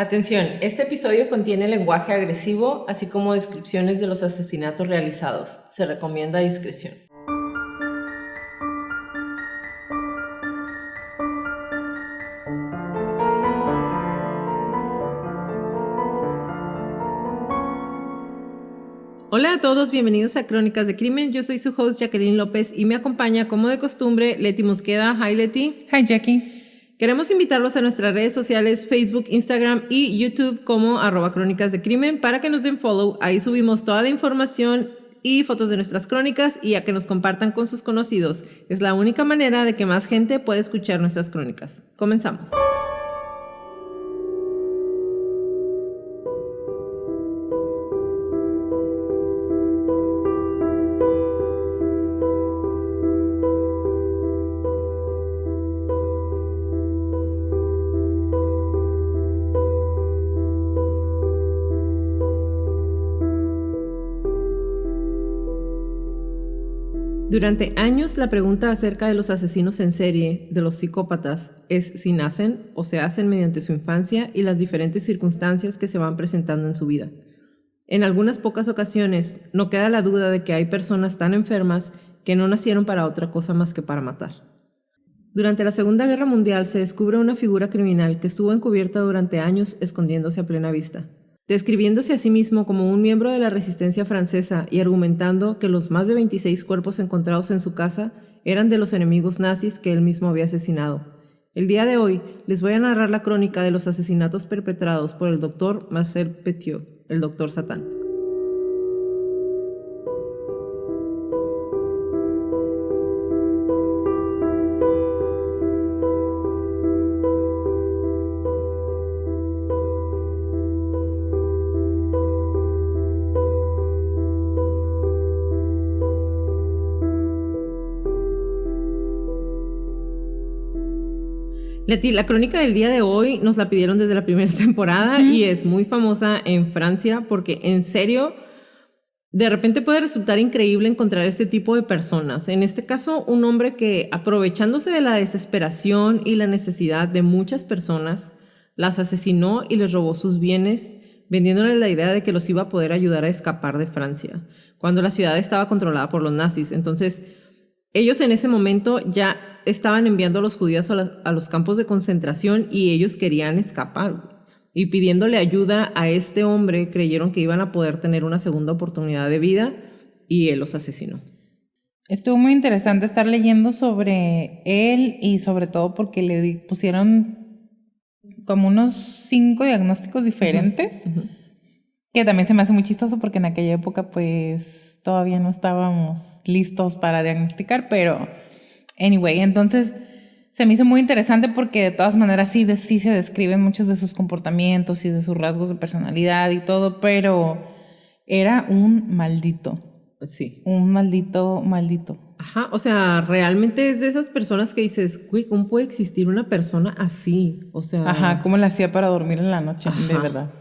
Atención, este episodio contiene lenguaje agresivo, así como descripciones de los asesinatos realizados. Se recomienda discreción. Hola a todos, bienvenidos a Crónicas de Crimen. Yo soy su host Jacqueline López y me acompaña, como de costumbre, Leti Mosqueda. Hi, Leti. Hi, Jackie. Queremos invitarlos a nuestras redes sociales, Facebook, Instagram y YouTube como @Crónicas de Crimen para que nos den follow. Ahí subimos toda la información y fotos de nuestras crónicas y a que nos compartan con sus conocidos. Es la única manera de que más gente pueda escuchar nuestras crónicas. Comenzamos. Durante años, la pregunta acerca de los asesinos en serie, de los psicópatas, es si nacen o se hacen mediante su infancia y las diferentes circunstancias que se van presentando en su vida. En algunas pocas ocasiones, no queda la duda de que hay personas tan enfermas que no nacieron para otra cosa más que para matar. Durante la Segunda Guerra Mundial se descubre una figura criminal que estuvo encubierta durante años escondiéndose a plena vista. Describiéndose a sí mismo como un miembro de la resistencia francesa y argumentando que los más de 26 cuerpos encontrados en su casa eran de los enemigos nazis que él mismo había asesinado. El día de hoy les voy a narrar la crónica de los asesinatos perpetrados por el Dr. Marcel Petiot, el Dr. Satán. Leti, la crónica del día de hoy nos la pidieron desde la primera temporada y es muy famosa en Francia porque, en serio, de repente puede resultar increíble encontrar este tipo de personas. En este caso, un hombre que, aprovechándose de la desesperación y la necesidad de muchas personas, las asesinó y les robó sus bienes, vendiéndoles la idea de que los iba a poder ayudar a escapar de Francia, cuando la ciudad estaba controlada por los nazis. Entonces, ellos en ese momento ya estaban enviando a los judíos a los campos de concentración y ellos querían escapar. Y pidiéndole ayuda a este hombre, creyeron que iban a poder tener una segunda oportunidad de vida y él los asesinó. Estuvo muy interesante estar leyendo sobre él y sobre todo porque le pusieron como unos 5 diagnósticos diferentes, que también se me hace muy chistoso porque en aquella época pues todavía no estábamos listos para diagnosticar, pero anyway, entonces se me hizo muy interesante porque de todas maneras sí se describen muchos de sus comportamientos y de sus rasgos de personalidad y todo, pero era un maldito. Sí. Un maldito. Ajá, o sea, realmente es de esas personas que dices, güey, ¿cómo puede existir una persona así? O sea... Ajá, ¿cómo le hacía para dormir en la noche? Ajá. De verdad.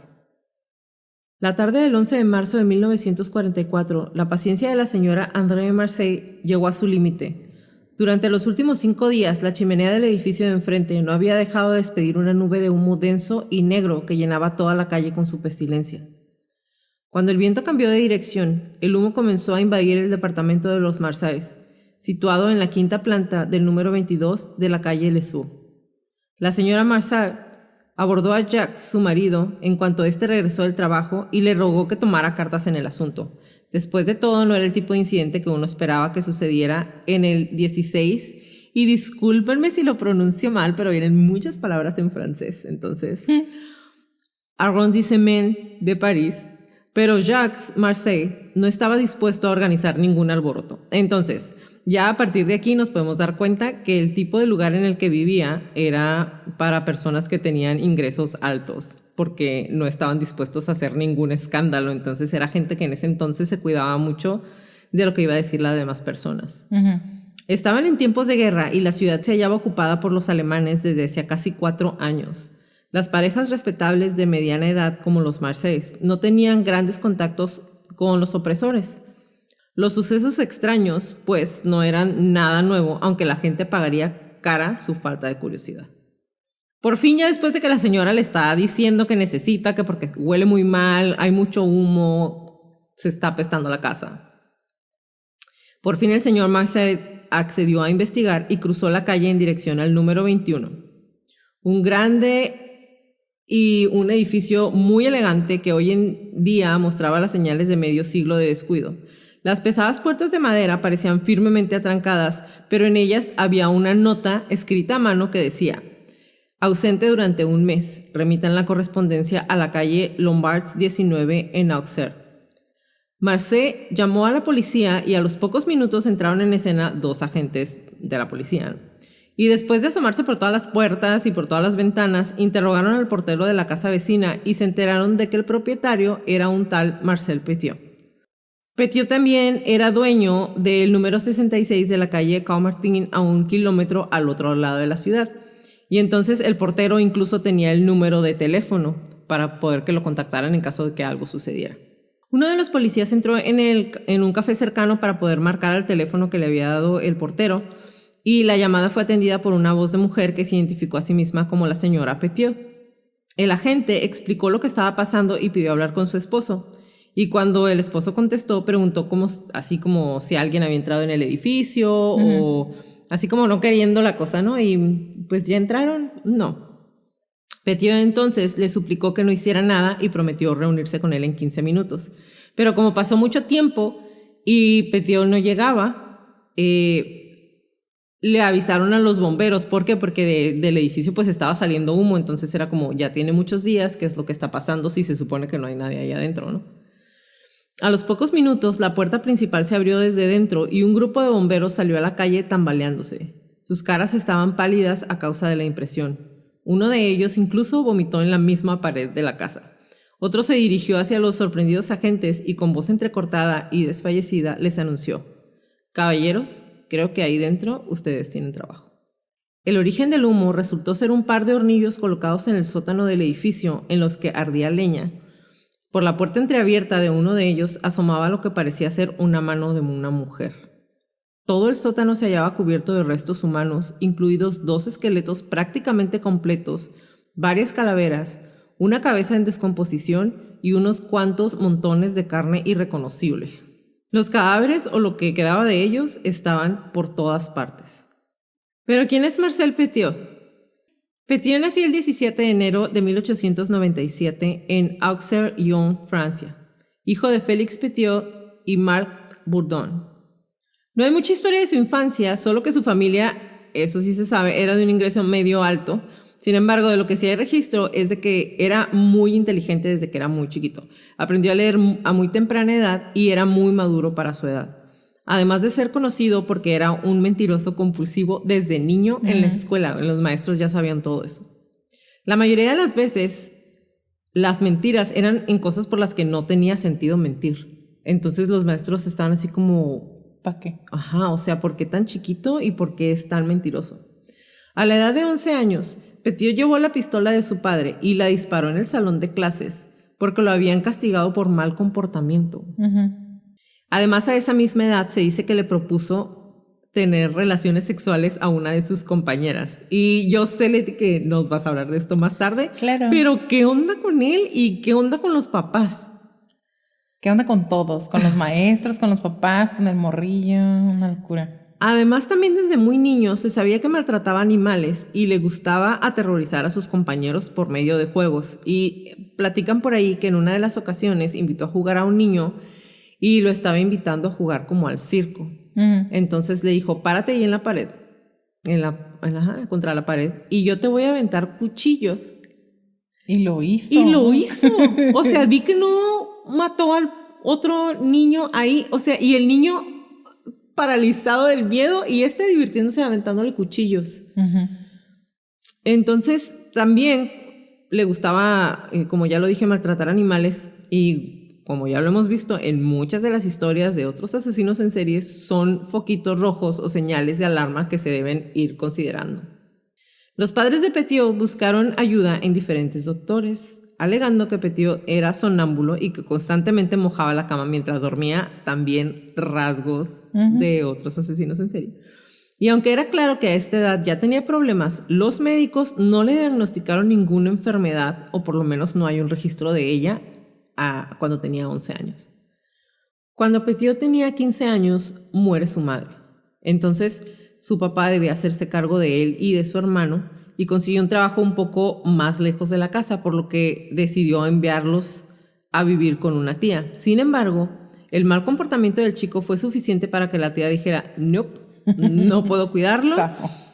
La tarde del 11 de marzo de 1944, la paciencia de la señora André Marseille llegó a su límite. Durante los últimos 5 días, la chimenea del edificio de enfrente no había dejado de despedir una nube de humo denso y negro que llenaba toda la calle con su pestilencia. Cuando el viento cambió de dirección, el humo comenzó a invadir el departamento de los Marseilles, situado en la 5ª planta del número 22 de la calle Lesourd. La señora Marseille abordó a Jacques, su marido, en cuanto éste regresó del trabajo y le rogó que tomara cartas en el asunto. Después de todo, no era el tipo de incidente que uno esperaba que sucediera en el 16, y discúlpenme si lo pronuncio mal, pero vienen muchas palabras en francés, entonces, arrondissement de París, pero Jacques Marseille no estaba dispuesto a organizar ningún alboroto. Entonces, ya a partir de aquí nos podemos dar cuenta que el tipo de lugar en el que vivía era para personas que tenían ingresos altos, porque no estaban dispuestos a hacer ningún escándalo. Entonces era gente que en ese entonces se cuidaba mucho de lo que iba a decir las demás personas. Estaban en tiempos de guerra y la ciudad se hallaba ocupada por los alemanes desde hacía casi 4 años. Las parejas respetables de mediana edad como los Marseilles no tenían grandes contactos con los opresores. Los sucesos extraños, pues, no eran nada nuevo, aunque la gente pagaría cara su falta de curiosidad. Por fin, ya después de que la señora le está diciendo que necesita, que porque huele muy mal, hay mucho humo, se está apestando la casa. Por fin el señor Marcel accedió a investigar y cruzó la calle en dirección al número 21. Un grande y un edificio muy elegante que hoy en día mostraba las señales de medio siglo de descuido. Las pesadas puertas de madera parecían firmemente atrancadas, pero en ellas había una nota escrita a mano que decía: ausente durante un mes, remitan la correspondencia a la calle Lombards 19 en Auxerre. Marcel llamó a la policía y a los pocos minutos entraron en escena 2 agentes de la policía. Y después de asomarse por todas las puertas y por todas las ventanas, interrogaron al portero de la casa vecina y se enteraron de que el propietario era un tal Marcel Petiot. Petiot también era dueño del número 66 de la calle Caumartin, a 1 kilómetro al otro lado de la ciudad. Y entonces el portero incluso tenía el número de teléfono para poder que lo contactaran en caso de que algo sucediera. Uno de los policías entró en un café cercano para poder marcar al teléfono que le había dado el portero, y la llamada fue atendida por una voz de mujer que se identificó a sí misma como la señora Petiot. El agente explicó lo que estaba pasando y pidió hablar con su esposo. Y cuando el esposo contestó, preguntó así como si alguien había entrado en el edificio o así como no queriendo la cosa, ¿no? Y pues ya entraron, no. Petiot entonces le suplicó que no hiciera nada y prometió reunirse con él en 15 minutos. Pero como pasó mucho tiempo y Petiot no llegaba, le avisaron a los bomberos. ¿Por qué? Porque del edificio pues estaba saliendo humo, entonces era como, ya tiene muchos días, ¿qué es lo que está pasando si se supone que no hay nadie ahí adentro, ¿no? A los pocos minutos, la puerta principal se abrió desde dentro y un grupo de bomberos salió a la calle tambaleándose. Sus caras estaban pálidas a causa de la impresión. Uno de ellos incluso vomitó en la misma pared de la casa. Otro se dirigió hacia los sorprendidos agentes y con voz entrecortada y desfallecida les anunció: caballeros, creo que ahí dentro ustedes tienen trabajo. El origen del humo resultó ser un par de hornillos colocados en el sótano del edificio en los que ardía leña. Por la puerta entreabierta de uno de ellos asomaba lo que parecía ser una mano de una mujer. Todo el sótano se hallaba cubierto de restos humanos, incluidos 2 esqueletos prácticamente completos, varias calaveras, una cabeza en descomposición y unos cuantos montones de carne irreconocible. Los cadáveres, o lo que quedaba de ellos, estaban por todas partes. ¿Pero quién es Marcel Petiot? Petiot nació el 17 de enero de 1897 en Auxerre-Lyon, Francia, hijo de Félix Petiot y Marthe Bourdon. No hay mucha historia de su infancia, solo que su familia, eso sí se sabe, era de un ingreso medio alto. Sin embargo, de lo que sí hay registro es de que era muy inteligente desde que era muy chiquito. Aprendió a leer a muy temprana edad y era muy maduro para su edad. Además de ser conocido porque era un mentiroso compulsivo desde niño en la escuela. Los maestros ya sabían todo eso. La mayoría de las veces, las mentiras eran en cosas por las que no tenía sentido mentir. Entonces los maestros estaban así como... ¿para qué? Ajá, o sea, ¿por qué tan chiquito y por qué es tan mentiroso? A la edad de 11 años, Petiot llevó la pistola de su padre y la disparó en el salón de clases porque lo habían castigado por mal comportamiento. Además, a esa misma edad se dice que le propuso tener relaciones sexuales a una de sus compañeras. Y yo sé, Leti, que nos vas a hablar de esto más tarde. Claro. Pero ¿qué onda con él y qué onda con los papás? ¿Qué onda con todos? Con los maestros, con los papás, con el morrillo, una locura. Además, también desde muy niño se sabía que maltrataba animales y le gustaba aterrorizar a sus compañeros por medio de juegos. Y platican por ahí que en una de las ocasiones invitó a jugar a un niño y lo estaba invitando a jugar como al circo. Entonces le dijo, párate ahí en la pared, contra la pared, y yo te voy a aventar cuchillos. Y lo hizo. O sea, vi que no mató al otro niño ahí. O sea, y el niño paralizado del miedo y divirtiéndose aventándole cuchillos. Entonces, también le gustaba, como ya lo dije, maltratar animales, y como ya lo hemos visto en muchas de las historias de otros asesinos en series, son foquitos rojos o señales de alarma que se deben ir considerando. Los padres de Petiot buscaron ayuda en diferentes doctores, alegando que Petiot era sonámbulo y que constantemente mojaba la cama mientras dormía, también rasgos de otros asesinos en serie. Y aunque era claro que a esta edad ya tenía problemas, los médicos no le diagnosticaron ninguna enfermedad, o por lo menos no hay un registro de ella, cuando tenía 11 años. Cuando Petiot tenía 15 años, muere su madre. Entonces, su papá debía hacerse cargo de él y de su hermano, y consiguió un trabajo un poco más lejos de la casa, por lo que decidió enviarlos a vivir con una tía. Sin embargo, el mal comportamiento del chico fue suficiente para que la tía dijera, nope, no puedo cuidarlo.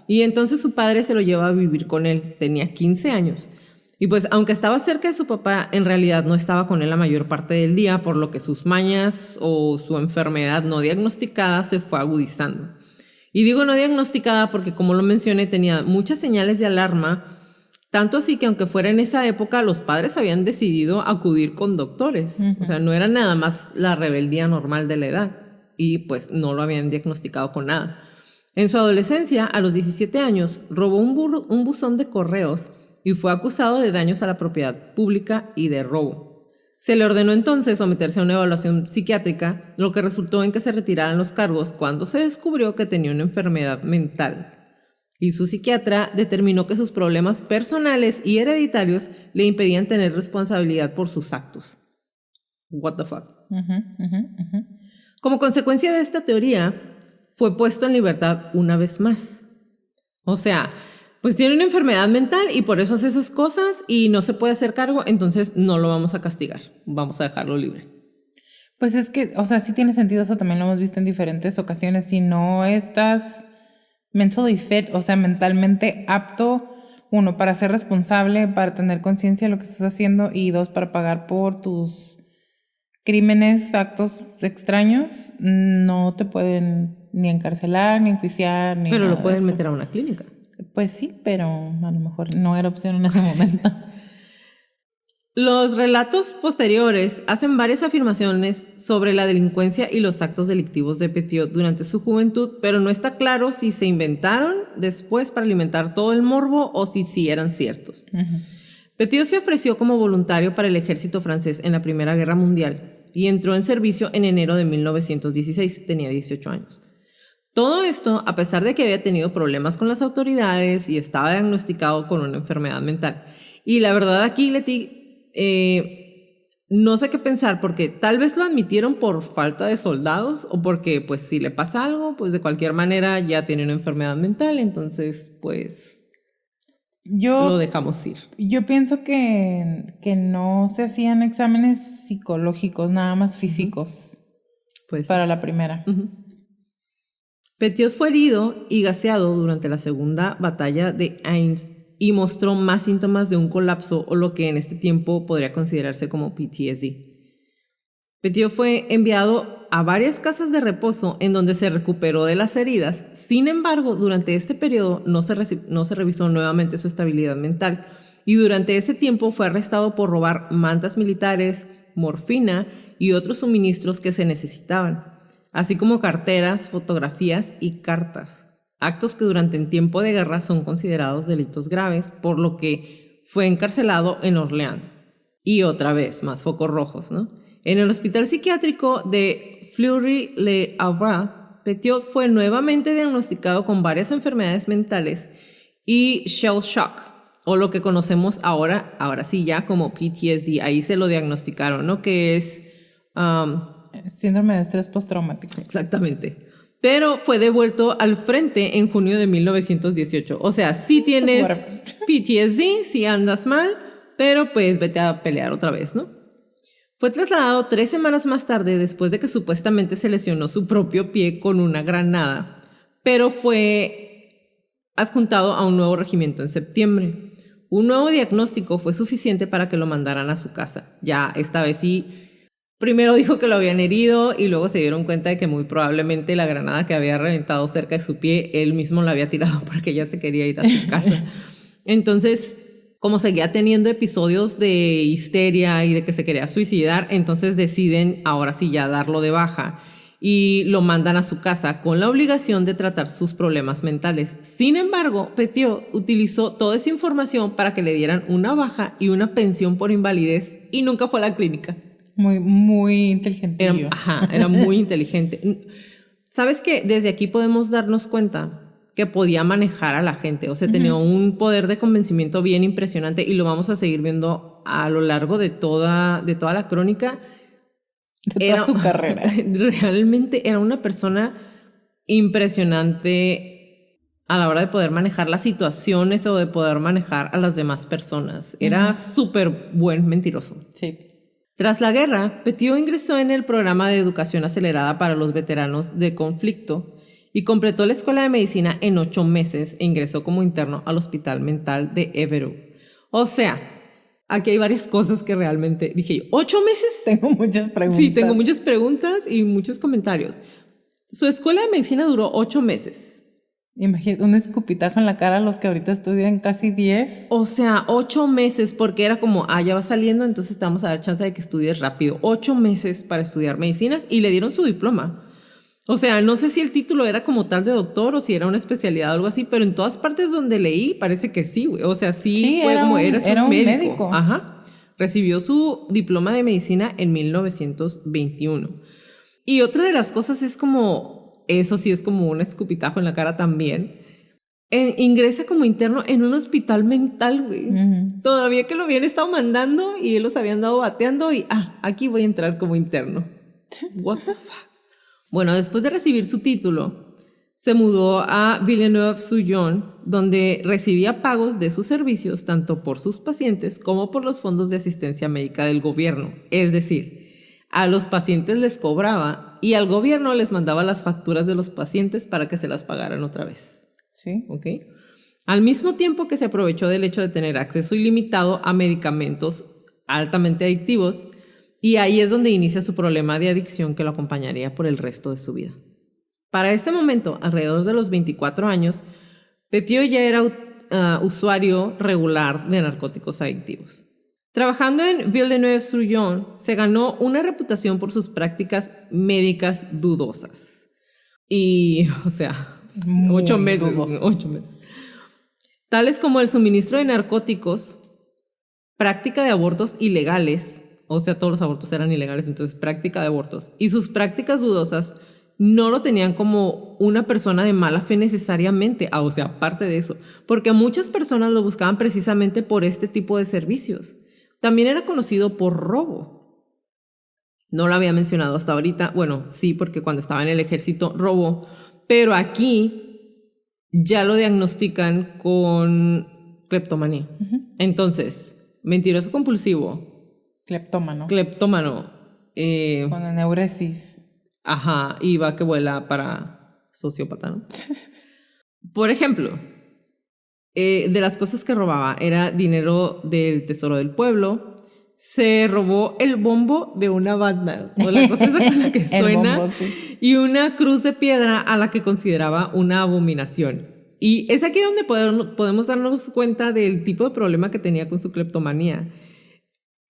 Y entonces su padre se lo lleva a vivir con él. Tenía 15 años. Y pues, aunque estaba cerca de su papá, en realidad no estaba con él la mayor parte del día, por lo que sus mañas o su enfermedad no diagnosticada se fue agudizando. Y digo no diagnosticada porque, como lo mencioné, tenía muchas señales de alarma, tanto así que aunque fuera en esa época, los padres habían decidido acudir con doctores. O sea, no era nada más la rebeldía normal de la edad. Y pues no lo habían diagnosticado con nada. En su adolescencia, a los 17 años, robó un buzón de correos y fue acusado de daños a la propiedad pública y de robo. Se le ordenó entonces someterse a una evaluación psiquiátrica, lo que resultó en que se retiraran los cargos cuando se descubrió que tenía una enfermedad mental. Y su psiquiatra determinó que sus problemas personales y hereditarios le impedían tener responsabilidad por sus actos. What the fuck. Como consecuencia de esta teoría, fue puesto en libertad una vez más. O sea, pues tiene una enfermedad mental y por eso hace esas cosas y no se puede hacer cargo, entonces no lo vamos a castigar, vamos a dejarlo libre. Pues es que, o sea, sí tiene sentido, eso también lo hemos visto en diferentes ocasiones. Si no estás mentally fit, o sea, mentalmente apto, uno, para ser responsable, para tener conciencia de lo que estás haciendo, y dos, para pagar por tus crímenes, actos extraños, no te pueden ni encarcelar, ni enjuiciar, ni Pero nada lo pueden de eso. meter a una clínica. Pues sí, pero a lo mejor no era opción en ese momento. Los relatos posteriores hacen varias afirmaciones sobre la delincuencia y los actos delictivos de Petiot durante su juventud, pero no está claro si se inventaron después para alimentar todo el morbo o si sí eran ciertos. Petiot se ofreció como voluntario para el ejército francés en la Primera Guerra Mundial y entró en servicio en enero de 1916, tenía 18 años. Todo esto a pesar de que había tenido problemas con las autoridades y estaba diagnosticado con una enfermedad mental. Y la verdad aquí, Leti, no sé qué pensar, porque tal vez lo admitieron por falta de soldados o porque pues si le pasa algo, pues de cualquier manera ya tiene una enfermedad mental, entonces pues lo dejamos ir. Yo pienso que no se hacían exámenes psicológicos, nada más físicos, Pues, para la primera. Petiot fue herido y gaseado durante la segunda batalla de Aisne y mostró más síntomas de un colapso o lo que en este tiempo podría considerarse como PTSD. Petiot fue enviado a varias casas de reposo en donde se recuperó de las heridas. Sin embargo, durante este periodo no se revisó nuevamente su estabilidad mental y durante ese tiempo fue arrestado por robar mantas militares, morfina y otros suministros que se necesitaban, así como carteras, fotografías y cartas. Actos que durante el tiempo de guerra son considerados delitos graves, por lo que fue encarcelado en Orleans. Y otra vez, más focos rojos, ¿no? En el hospital psiquiátrico de Fleury-les-Aubrais, Petiot fue nuevamente diagnosticado con varias enfermedades mentales y shell shock, o lo que conocemos ahora sí ya como PTSD. Ahí se lo diagnosticaron, ¿no? Que es síndrome de estrés postraumático. Exactamente. Pero fue devuelto al frente en junio de 1918. O sea, sí tienes PTSD, sí andas mal, pero pues vete a pelear otra vez, ¿no? Fue trasladado 3 semanas más tarde después de que supuestamente se lesionó su propio pie con una granada, pero fue adjuntado a un nuevo regimiento en septiembre. Un nuevo diagnóstico fue suficiente para que lo mandaran a su casa. Ya esta vez sí. Primero dijo que lo habían herido y luego se dieron cuenta de que muy probablemente la granada que había reventado cerca de su pie, él mismo la había tirado porque ya se quería ir a su casa. Entonces, como seguía teniendo episodios de histeria y de que se quería suicidar, entonces deciden ahora sí ya darlo de baja y lo mandan a su casa con la obligación de tratar sus problemas mentales. Sin embargo, Petiot utilizó toda esa información para que le dieran una baja y una pensión por invalidez y nunca fue a la clínica. Muy inteligente. Era muy inteligente. ¿Sabes qué? Desde aquí podemos darnos cuenta que podía manejar a la gente. O sea, tenía un poder de convencimiento bien impresionante y lo vamos a seguir viendo a lo largo de toda la crónica. De toda su carrera. Realmente era una persona impresionante a la hora de poder manejar las situaciones o de poder manejar a las demás personas. Era súper buen mentiroso. Sí. Tras la guerra, Petiot ingresó en el programa de educación acelerada para los veteranos de conflicto y completó la escuela de medicina en 8 meses e ingresó como interno al hospital mental de Évreux. O sea, aquí hay varias cosas que realmente dije yo, ¿8 meses? Tengo muchas preguntas. Sí, tengo muchas preguntas y muchos comentarios. Su escuela de medicina duró 8 meses. Imagínate, un escupitajo en la cara a los que ahorita estudian casi 10. O sea, 8 meses, porque era como, ya va saliendo, entonces te vamos a dar chance de que estudies rápido. 8 meses para estudiar medicinas y le dieron su diploma. O sea, no sé si el título era como tal de doctor o si era una especialidad o algo así, pero en todas partes donde leí parece que sí, güey. O sea, sí fue como era un médico. Ajá. Recibió su diploma de medicina en 1921. Y otra de las cosas es como, eso sí es como un escupitajo en la cara también. Ingresa como interno en un hospital mental, güey. Todavía que lo habían estado mandando y él los habían dado bateando y, aquí voy a entrar como interno. What the fuck? Bueno, después de recibir su título, se mudó a Villeneuve-sur-Yonne, donde recibía pagos de sus servicios tanto por sus pacientes como por los fondos de asistencia médica del gobierno. Es decir, a los pacientes les cobraba y al gobierno les mandaba las facturas de los pacientes para que se las pagaran otra vez. Sí. ¿Ok? Al mismo tiempo que se aprovechó del hecho de tener acceso ilimitado a medicamentos altamente adictivos, y ahí es donde inicia su problema de adicción que lo acompañaría por el resto de su vida. Para este momento, alrededor de los 24 años, Petiot ya era usuario regular de narcóticos adictivos. Trabajando en Villeneuve-sur-Yonne, se ganó una reputación por sus prácticas médicas dudosas. Y, o sea, 8 meses. Tales como el suministro de narcóticos, práctica de abortos ilegales, o sea, todos los abortos eran ilegales, entonces práctica de abortos. Y sus prácticas dudosas no lo tenían como una persona de mala fe necesariamente, o sea, aparte de eso, porque muchas personas lo buscaban precisamente por este tipo de servicios. También era conocido por robo. No lo había mencionado hasta ahorita, bueno, sí, porque cuando estaba en el ejército robó, pero aquí ya lo diagnostican con cleptomanía. Entonces, mentiroso compulsivo. Cleptómano. Con eneuresis. Ajá, y va que vuela para sociópata, ¿no? Por ejemplo, de las cosas que robaba era dinero del tesoro del pueblo, se robó el bombo de una banda, o la cosa esa con la que suena, bombo, sí. Y una cruz de piedra a la que consideraba una abominación. Y es aquí donde podemos darnos cuenta del tipo de problema que tenía con su cleptomanía.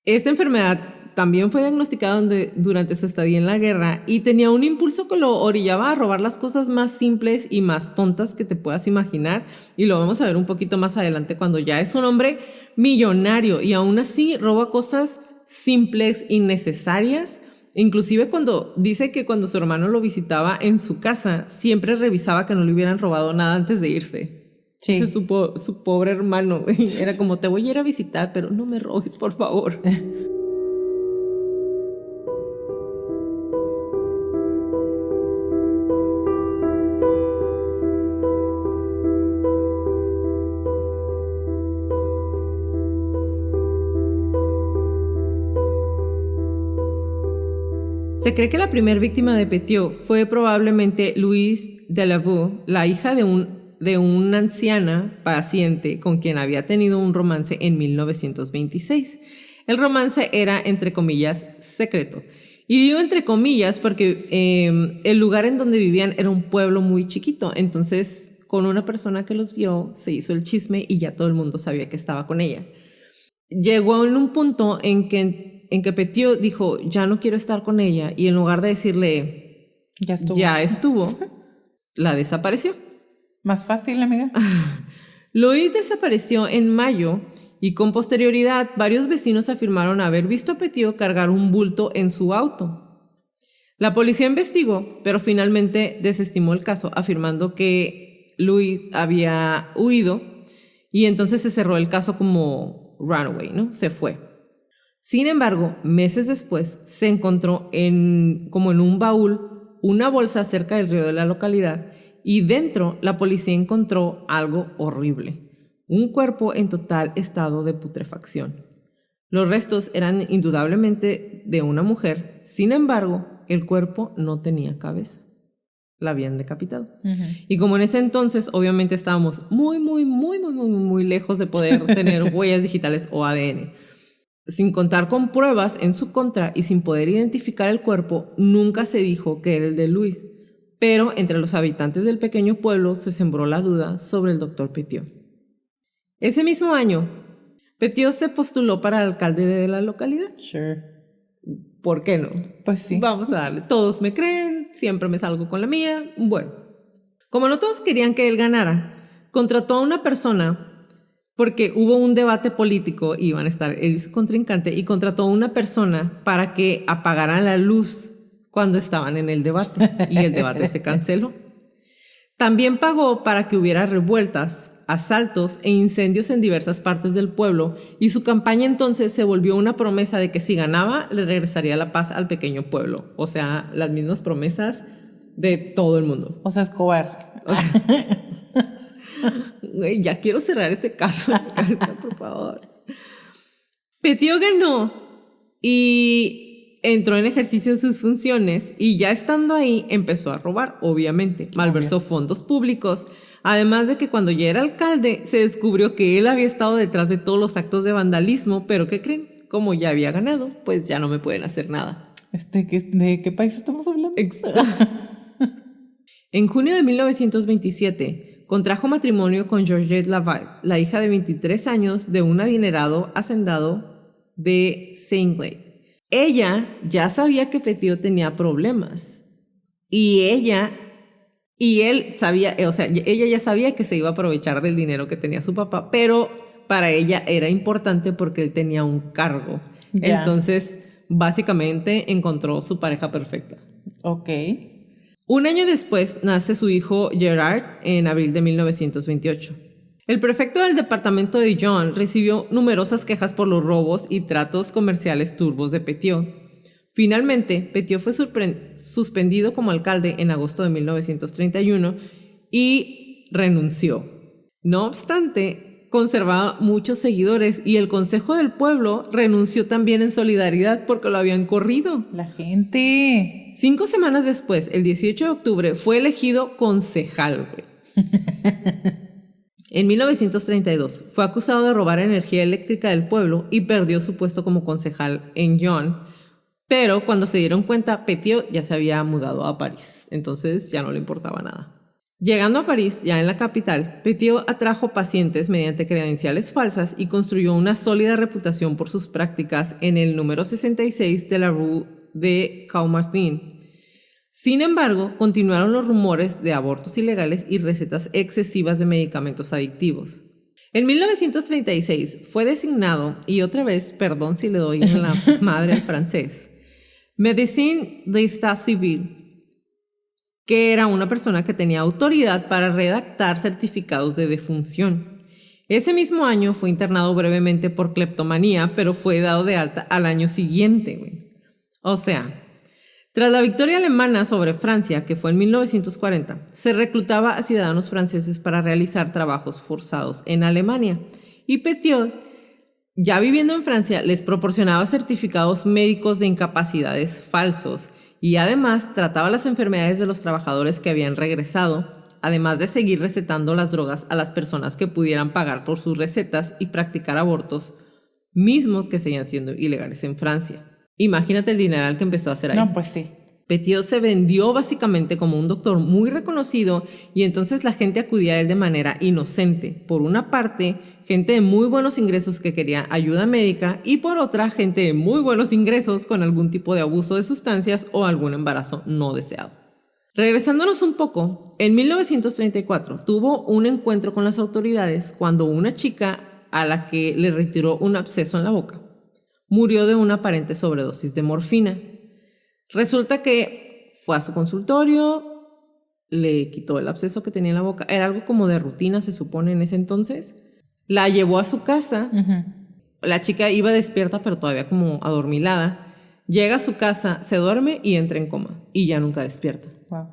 Esta enfermedad también fue diagnosticada durante su estadía en la guerra y tenía un impulso que lo orillaba a robar las cosas más simples y más tontas que te puedas imaginar, y lo vamos a ver un poquito más adelante cuando ya es un hombre millonario y aún así roba cosas simples, innecesarias. Inclusive cuando dice que cuando su hermano lo visitaba en su casa, siempre revisaba que no le hubieran robado nada antes de irse. Sí. Ese es su pobre hermano. Era como, te voy a ir a visitar, pero no me robes, por favor. Se cree que la primera víctima de Petiot fue probablemente Louise Delavaux, la hija de una anciana paciente con quien había tenido un romance en 1926. El romance era, entre comillas, secreto. Y digo entre comillas porque el lugar en donde vivían era un pueblo muy chiquito. Entonces, con una persona que los vio, se hizo el chisme y ya todo el mundo sabía que estaba con ella. Llegó en un punto en que Petiot dijo, ya no quiero estar con ella. Y en lugar de decirle, ya estuvo, la desapareció. Más fácil, amiga. Louise desapareció en mayo y con posterioridad varios vecinos afirmaron haber visto a Petiot cargar un bulto en su auto. La policía investigó, pero finalmente desestimó el caso, afirmando que Luis había huido y entonces se cerró el caso como runaway, ¿no? Se fue. Sin embargo, meses después se encontró como en un baúl una bolsa cerca del río de la localidad y dentro la policía encontró algo horrible, un cuerpo en total estado de putrefacción. Los restos eran indudablemente de una mujer, sin embargo, el cuerpo no tenía cabeza. La habían decapitado. Y como en ese entonces, obviamente estábamos muy lejos de poder tener huellas digitales o ADN. Sin contar con pruebas en su contra y sin poder identificar el cuerpo, nunca se dijo que era el de Luis. Pero entre los habitantes del pequeño pueblo se sembró la duda sobre el doctor Petiot. Ese mismo año, Petiot se postuló para alcalde de la localidad. Sure. ¿Por qué no? Pues sí. Vamos a darle. Todos me creen, siempre me salgo con la mía. Bueno, como no todos querían que él ganara, contrató a una persona, porque hubo un debate político, iban a estar él y su contrincante, y contrató a una persona para que apagaran la luz cuando estaban en el debate, y el debate se canceló. También pagó para que hubiera revueltas, asaltos e incendios en diversas partes del pueblo, y su campaña entonces se volvió una promesa de que si ganaba le regresaría la paz al pequeño pueblo. O sea, las mismas promesas de todo el mundo. O sea, Escobar. O sea, güey, ya quiero cerrar ese caso, por favor. Petiot ganó y entró en ejercicio de sus funciones, y ya estando ahí empezó a robar, obviamente. Malversó fondos públicos. Además de que cuando ya era alcalde se descubrió que él había estado detrás de todos los actos de vandalismo, pero ¿qué creen? Como ya había ganado, pues ya no me pueden hacer nada. ¿De qué país estamos hablando? En junio de 1927 contrajo matrimonio con Georgette Laval, la hija de 23 años de un adinerado hacendado de Saint-Clair. Ella ya sabía que Petiot tenía problemas y él sabía, o sea, ella ya sabía que se iba a aprovechar del dinero que tenía su papá, pero para ella era importante porque él tenía un cargo. Ya. Entonces, básicamente encontró su pareja perfecta. Ok. Un año después nace su hijo Gerard en abril de 1928. El prefecto del departamento de John recibió numerosas quejas por los robos y tratos comerciales turbos de Petiot. Finalmente, Petiot fue suspendido como alcalde en agosto de 1931 y renunció. No obstante, conservaba muchos seguidores y el Consejo del Pueblo renunció también en solidaridad porque lo habían corrido. La gente. 5 semanas después, el 18 de octubre, fue elegido concejal, güey. En 1932 fue acusado de robar energía eléctrica del pueblo y perdió su puesto como concejal en Lyon. Pero cuando se dieron cuenta, Petiot ya se había mudado a París, entonces ya no le importaba nada. Llegando a París, ya en la capital, Petiot atrajo pacientes mediante credenciales falsas y construyó una sólida reputación por sus prácticas en el número 66 de la Rue de Caumartin. Sin embargo, continuaron los rumores de abortos ilegales y recetas excesivas de medicamentos adictivos. En 1936 fue designado, y otra vez, perdón si le doy en la madre al francés, Médecin d'État Civil, que era una persona que tenía autoridad para redactar certificados de defunción. Ese mismo año fue internado brevemente por cleptomanía, pero fue dado de alta al año siguiente, güey. O sea, tras la victoria alemana sobre Francia, que fue en 1940, se reclutaba a ciudadanos franceses para realizar trabajos forzados en Alemania. Y Petiot, ya viviendo en Francia, les proporcionaba certificados médicos de incapacidades falsos y además trataba las enfermedades de los trabajadores que habían regresado, además de seguir recetando las drogas a las personas que pudieran pagar por sus recetas y practicar abortos, mismos que seguían siendo ilegales en Francia. Imagínate el dineral que empezó a hacer ahí. No, pues sí. Petiot se vendió básicamente como un doctor muy reconocido y entonces la gente acudía a él de manera inocente. Por una parte, gente de muy buenos ingresos que quería ayuda médica y por otra, gente de muy buenos ingresos con algún tipo de abuso de sustancias o algún embarazo no deseado. Regresándonos un poco, en 1934 tuvo un encuentro con las autoridades cuando una chica a la que le retiró un absceso en la boca murió de una aparente sobredosis de morfina. Resulta que fue a su consultorio, le quitó el absceso que tenía en la boca. Era algo como de rutina, se supone, en ese entonces. La llevó a su casa. La chica iba despierta, pero todavía como adormilada. Llega a su casa, se duerme y entra en coma. Y ya nunca despierta. Wow.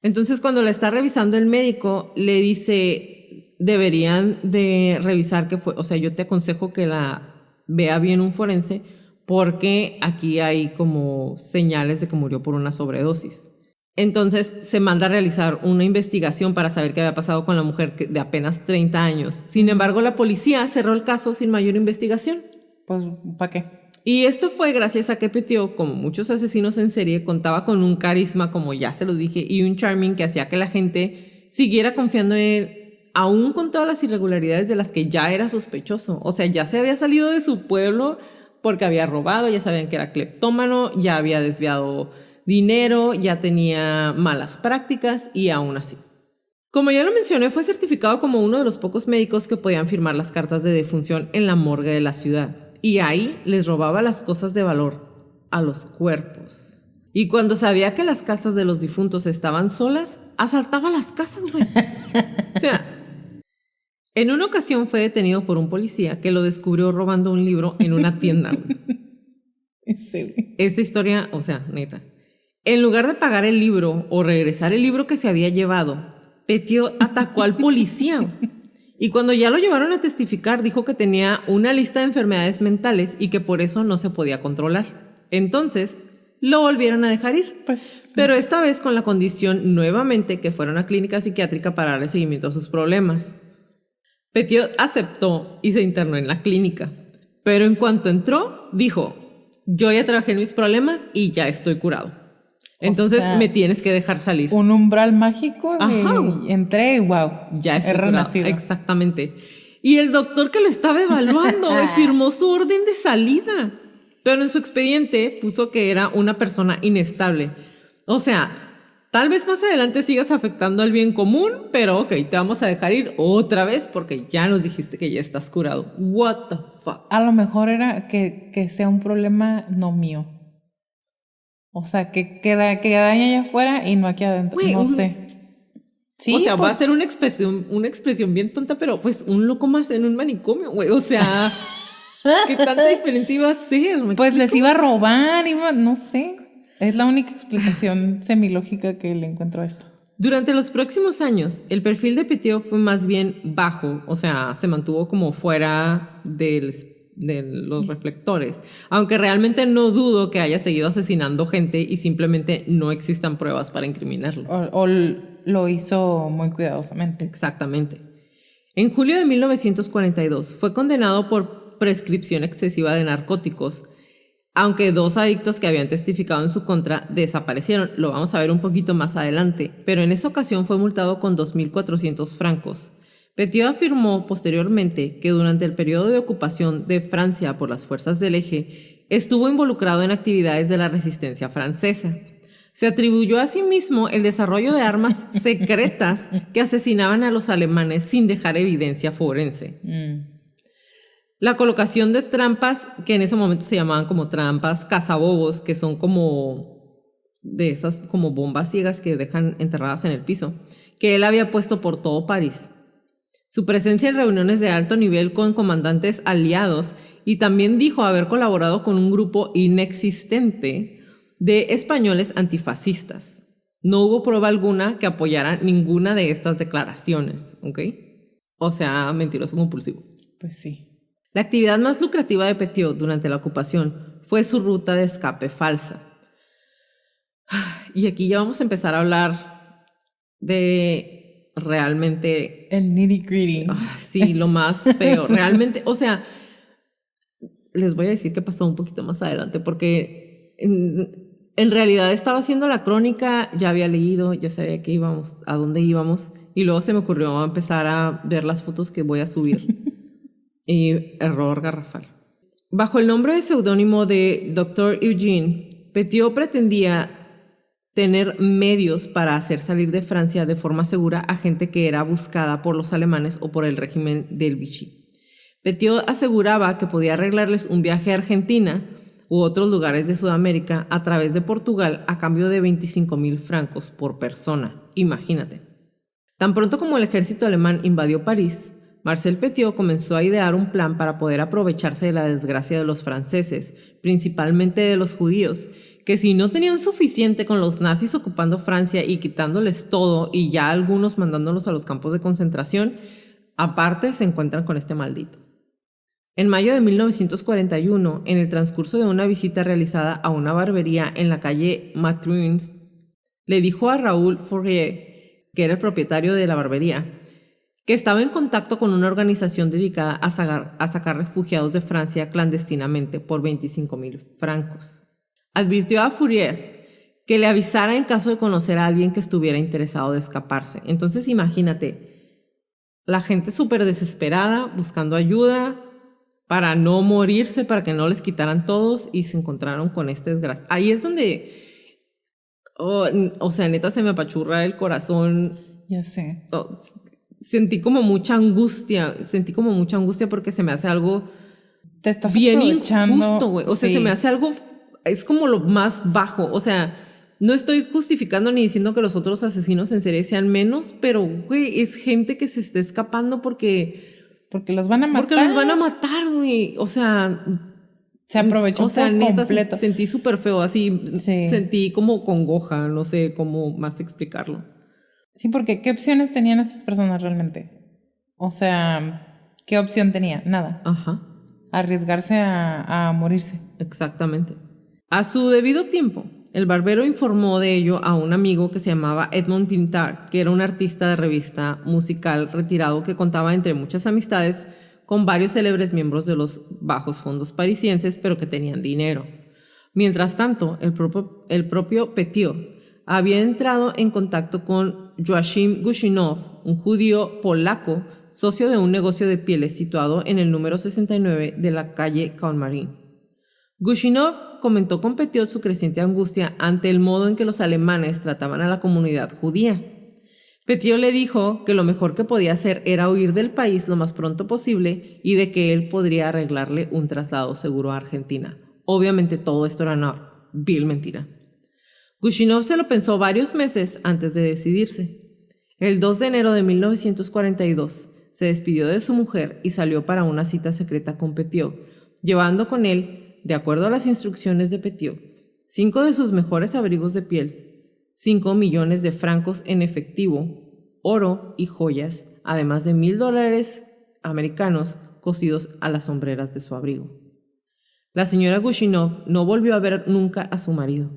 Entonces, cuando la está revisando el médico, le dice, deberían de revisar qué fue. O sea, yo te aconsejo que la vea bien un forense, porque aquí hay como señales de que murió por una sobredosis. Entonces se manda a realizar una investigación para saber qué había pasado con la mujer de apenas 30 años. Sin embargo, la policía cerró el caso sin mayor investigación. Pues, ¿para qué? Y esto fue gracias a que Petiot, como muchos asesinos en serie, contaba con un carisma, como ya se los dije, y un charming que hacía que la gente siguiera confiando en él, aún con todas las irregularidades de las que ya era sospechoso. O sea, ya se había salido de su pueblo porque había robado, ya sabían que era cleptómano, ya había desviado dinero, ya tenía malas prácticas y aún así. Como ya lo mencioné, fue certificado como uno de los pocos médicos que podían firmar las cartas de defunción en la morgue de la ciudad. Y ahí les robaba las cosas de valor a los cuerpos. Y cuando sabía que las casas de los difuntos estaban solas, asaltaba las casas, güey. O sea, en una ocasión fue detenido por un policía que lo descubrió robando un libro en una tienda, güey. Sí. Esta historia, o sea, neta. En lugar de pagar el libro o regresar el libro que se había llevado, Petiot atacó al policía. Y cuando ya lo llevaron a testificar, dijo que tenía una lista de enfermedades mentales y que por eso no se podía controlar. Entonces, lo volvieron a dejar ir. Pues, pero esta vez con la condición nuevamente que fuera a una clínica psiquiátrica para darle seguimiento a sus problemas. Petiot aceptó y se internó en la clínica. Pero en cuanto entró, dijo, yo ya trabajé en mis problemas y ya estoy curado. Entonces, o sea, me tienes que dejar salir. Un umbral mágico de entré y wow, ya he renacido. Exactamente. Y el doctor que lo estaba evaluando firmó su orden de salida. Pero en su expediente puso que era una persona inestable. O sea, tal vez más adelante sigas afectando al bien común, pero ok, te vamos a dejar ir otra vez porque ya nos dijiste que ya estás curado. What the fuck. A lo mejor era que sea un problema no mío. O sea, que daña allá afuera y no aquí adentro. Wey, no sé. Sí, o sea, pues, va a ser una expresión bien tonta, pero pues un loco más en un manicomio, güey. O sea, ¿qué tanta diferencia iba a ser? Pues les iba a robar, no sé. Es la única explicación semilógica que le encuentro a esto. Durante los próximos años, el perfil de Petiot fue más bien bajo. O sea, se mantuvo como fuera de los reflectores, aunque realmente no dudo que haya seguido asesinando gente y simplemente no existan pruebas para incriminarlo. O lo hizo muy cuidadosamente. Exactamente. En julio de 1942 fue condenado por prescripción excesiva de narcóticos, aunque 2 adictos que habían testificado en su contra desaparecieron. Lo vamos a ver un poquito más adelante, pero en esa ocasión fue multado con 2.400 francos. Petiot afirmó posteriormente que durante el periodo de ocupación de Francia por las fuerzas del Eje, estuvo involucrado en actividades de la resistencia francesa. Se atribuyó a sí mismo el desarrollo de armas secretas que asesinaban a los alemanes sin dejar evidencia forense. La colocación de trampas, que en ese momento se llamaban como trampas cazabobos, que son como de esas como bombas ciegas que dejan enterradas en el piso, que él había puesto por todo París. Su presencia en reuniones de alto nivel con comandantes aliados y también dijo haber colaborado con un grupo inexistente de españoles antifascistas. No hubo prueba alguna que apoyara ninguna de estas declaraciones, ¿ok? O sea, mentiroso compulsivo. Pues sí. La actividad más lucrativa de Petiot durante la ocupación fue su ruta de escape falsa. Y aquí ya vamos a empezar a hablar de realmente el nitty gritty. Sí, lo más feo. Realmente, o sea, les voy a decir qué pasó un poquito más adelante, porque en realidad estaba haciendo la crónica, ya había leído, ya sabía que íbamos, a dónde íbamos, y luego se me ocurrió empezar a ver las fotos que voy a subir. Y error garrafal. Bajo el nombre de seudónimo de Dr. Eugene, Petiot pretendía tener medios para hacer salir de Francia de forma segura a gente que era buscada por los alemanes o por el régimen del Vichy. Petiot aseguraba que podía arreglarles un viaje a Argentina u otros lugares de Sudamérica a través de Portugal a cambio de 25,000 francos por persona. Imagínate. Tan pronto como el ejército alemán invadió París, Marcel Petiot comenzó a idear un plan para poder aprovecharse de la desgracia de los franceses, principalmente de los judíos, que si no tenían suficiente con los nazis ocupando Francia y quitándoles todo y ya algunos mandándolos a los campos de concentración, aparte se encuentran con este maldito. En mayo de 1941, en el transcurso de una visita realizada a una barbería en la calle Mathurin, le dijo a Raoul Fourier, que era el propietario de la barbería, que estaba en contacto con una organización dedicada a sacar refugiados de Francia clandestinamente por 25,000 francos. Advirtió a Fourier que le avisara en caso de conocer a alguien que estuviera interesado de escaparse. Entonces imagínate, la gente súper desesperada, buscando ayuda para no morirse, para que no les quitaran todos, y se encontraron con este desgracia. Ahí es donde, o sea, neta se me apachurra el corazón. Ya sé. Sentí como mucha angustia porque se me hace algo te estás bien aprovechando. injusto, güey. O sea, Sí. se me hace algo, es como lo más bajo. O sea, no estoy justificando ni diciendo que los otros asesinos en serie sean menos, pero, güey, es gente que se está escapando porque los van a matar. Porque los van a matar, güey. O sea, se aprovechó por neta, completo. Sentí súper feo, así. Sí. Sentí como congoja, no sé cómo más explicarlo. Sí, porque ¿qué opciones tenían estas personas realmente? O sea, ¿qué opción tenía? Nada. Ajá. Arriesgarse a morirse. Exactamente. A su debido tiempo, el barbero informó de ello a un amigo que se llamaba Edmond Pintard, que era un artista de revista musical retirado que contaba entre muchas amistades con varios célebres miembros de los bajos fondos parisienses, pero que tenían dinero. Mientras tanto, el propio Petiot había entrado en contacto con Joachim Gushinov, un judío polaco, socio de un negocio de pieles situado en el número 69 de la calle Kaumarin. Gushinov comentó con Petiot su creciente angustia ante el modo en que los alemanes trataban a la comunidad judía. Petiot le dijo que lo mejor que podía hacer era huir del país lo más pronto posible y de que él podría arreglarle un traslado seguro a Argentina. Obviamente todo esto era una vil mentira. Gushinov se lo pensó varios meses antes de decidirse. El 2 de enero de 1942 se despidió de su mujer y salió para una cita secreta con Petiot, llevando con él, de acuerdo a las instrucciones de Petiot, 5 de sus mejores abrigos de piel, 5 millones de francos en efectivo, oro y joyas, además de $1,000 americanos cosidos a las sombreras de su abrigo. La señora Gushinov no volvió a ver nunca a su marido.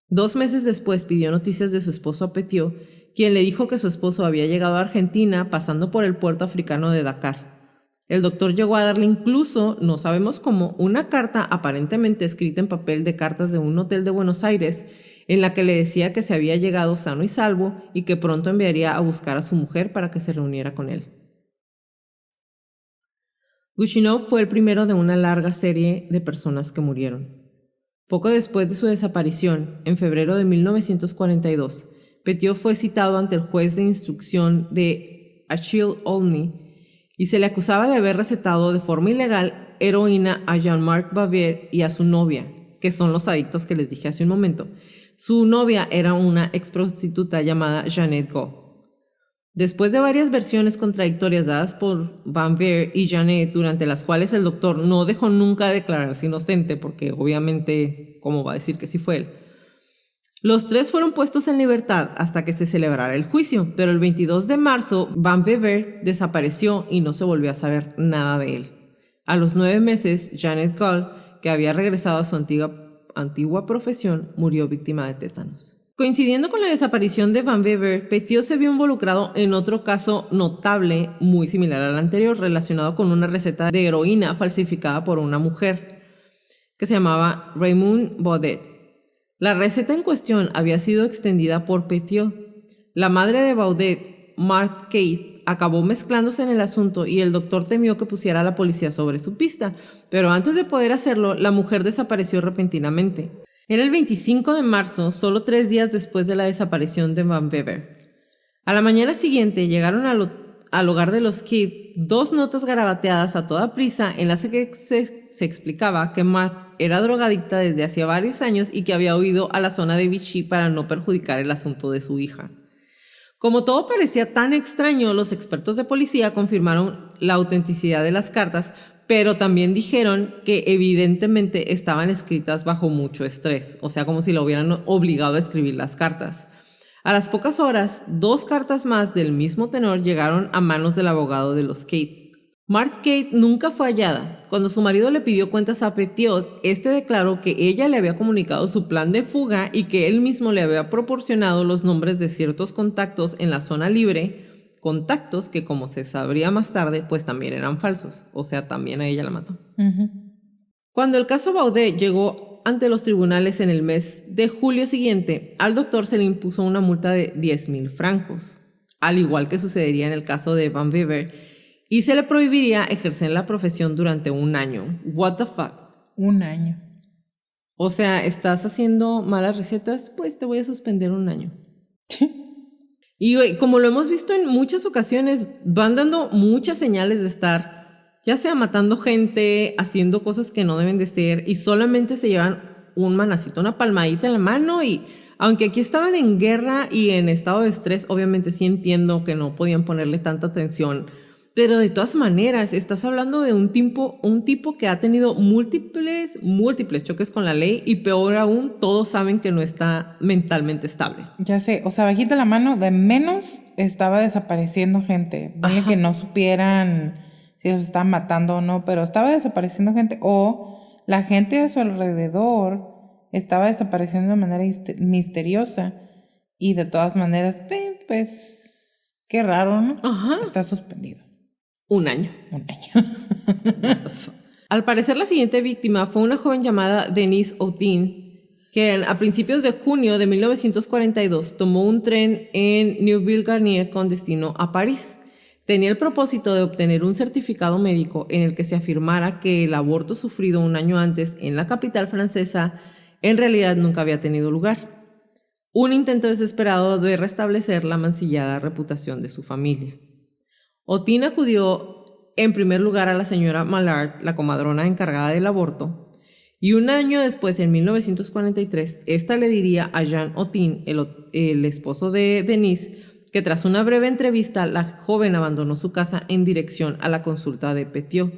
2 meses después pidió noticias de su esposo a Petiot, quien le dijo que su esposo había llegado a Argentina pasando por el puerto africano de Dakar. El doctor llegó a darle incluso, no sabemos cómo, una carta aparentemente escrita en papel de cartas de un hotel de Buenos Aires, en la que le decía que se había llegado sano y salvo y que pronto enviaría a buscar a su mujer para que se reuniera con él. Gushinov fue el primero de una larga serie de personas que murieron. Poco después de su desaparición, en febrero de 1942, Petiot fue citado ante el juez de instrucción de Achille Olney y se le acusaba de haber recetado de forma ilegal heroína a Jean-Marc Bavier y a su novia, que son los adictos que les dije hace un momento. Su novia era una ex prostituta llamada Jeannette Go. Después de varias versiones contradictorias dadas por Bavier y Jeannette, durante las cuales el doctor no dejó nunca de declararse inocente, porque obviamente, ¿cómo va a decir que sí fue él? Los 3 fueron puestos en libertad hasta que se celebrara el juicio, pero el 22 de marzo Van Wever desapareció y no se volvió a saber nada de él. A los 9 meses, Jeannette Gall, que había regresado a su antigua profesión, murió víctima de tétanos. Coincidiendo con la desaparición de Van Wever, Petiot se vio involucrado en otro caso notable, muy similar al anterior, relacionado con una receta de heroína falsificada por una mujer que se llamaba Raymond Baudet. La receta en cuestión había sido extendida por Petiot. La madre de Baudet, Marthe Kate, acabó mezclándose en el asunto y el doctor temió que pusiera a la policía sobre su pista, pero antes de poder hacerlo, la mujer desapareció repentinamente. Era el 25 de marzo, solo 3 días después de la desaparición de Van Wever. A la mañana siguiente llegaron al hogar de los Kidd 2 notas garabateadas a toda prisa en las que se explicaba que Marthe era drogadicta desde hacía varios años y que había huido a la zona de Vichy para no perjudicar el asunto de su hija. Como todo parecía tan extraño, los expertos de policía confirmaron la autenticidad de las cartas, pero también dijeron que evidentemente estaban escritas bajo mucho estrés, o sea, como si la hubieran obligado a escribir las cartas. A las pocas horas, 2 cartas más del mismo tenor llegaron a manos del abogado de los Kate. Marthe Kate nunca fue hallada. Cuando su marido le pidió cuentas a Petiot, este declaró que ella le había comunicado su plan de fuga y que él mismo le había proporcionado los nombres de ciertos contactos en la zona libre, contactos que, como se sabría más tarde, pues también eran falsos. O sea, también a ella la mató. Cuando el caso Baudet llegó ante los tribunales en el mes de julio siguiente, al doctor se le impuso una multa de 10,000 francos, al igual que sucedería en el caso de Van Weber, y se le prohibiría ejercer la profesión durante 1 año. What the fuck? 1 año. O sea, ¿estás haciendo malas recetas? Pues te voy a suspender 1 año. Y como lo hemos visto en muchas ocasiones, van dando muchas señales de estar ya sea matando gente, haciendo cosas que no deben de ser, y solamente se llevan un manacito, una palmadita en la mano. Y aunque aquí estaban en guerra y en estado de estrés, obviamente sí entiendo que no podían ponerle tanta atención, pero de todas maneras estás hablando de un tipo que ha tenido múltiples choques con la ley, y peor aún, todos saben que no está mentalmente estable. Ya sé, o sea, bajita la mano, de menos estaba desapareciendo gente. Vale, que no supieran si los estaban matando o no, pero estaba desapareciendo gente, o la gente a su alrededor estaba desapareciendo de manera misteriosa, y de todas maneras, pues, qué raro, ¿no? Ajá. Está suspendido. 1 año. 1 año. Al parecer, la siguiente víctima fue una joven llamada Denise Autin, que a principios de junio de 1942 tomó un tren en Neuville-Garnier con destino a París. Tenía el propósito de obtener un certificado médico en el que se afirmara que el aborto sufrido 1 año antes en la capital francesa en realidad nunca había tenido lugar. Un intento desesperado de restablecer la mancillada reputación de su familia. Autin acudió en primer lugar a la señora Mallard, la comadrona encargada del aborto, y 1 año después, en 1943, esta le diría a Jean Autin, el esposo de Denise, que tras una breve entrevista, la joven abandonó su casa en dirección a la consulta de Petiot.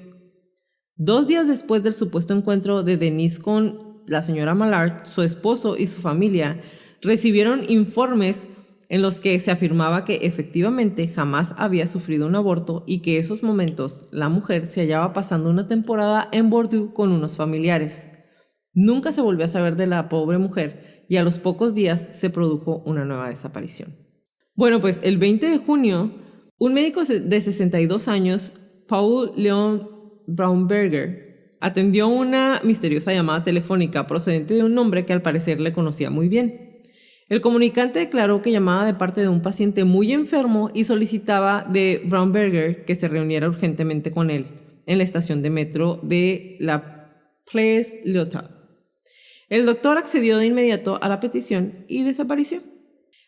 2 días después del supuesto encuentro de Denise con la señora Mallard, su esposo y su familia recibieron informes en los que se afirmaba que efectivamente jamás había sufrido un aborto y que en esos momentos la mujer se hallaba pasando una temporada en Bordeaux con unos familiares. Nunca se volvió a saber de la pobre mujer y a los pocos días se produjo una nueva desaparición. Bueno, pues el 20 de junio, un médico de 62 años, Paul Leon Braunberger, atendió una misteriosa llamada telefónica procedente de un hombre que al parecer le conocía muy bien. El comunicante declaró que llamaba de parte de un paciente muy enfermo y solicitaba de Braunberger que se reuniera urgentemente con él en la estación de metro de la Place Lyotard. El doctor accedió de inmediato a la petición y desapareció.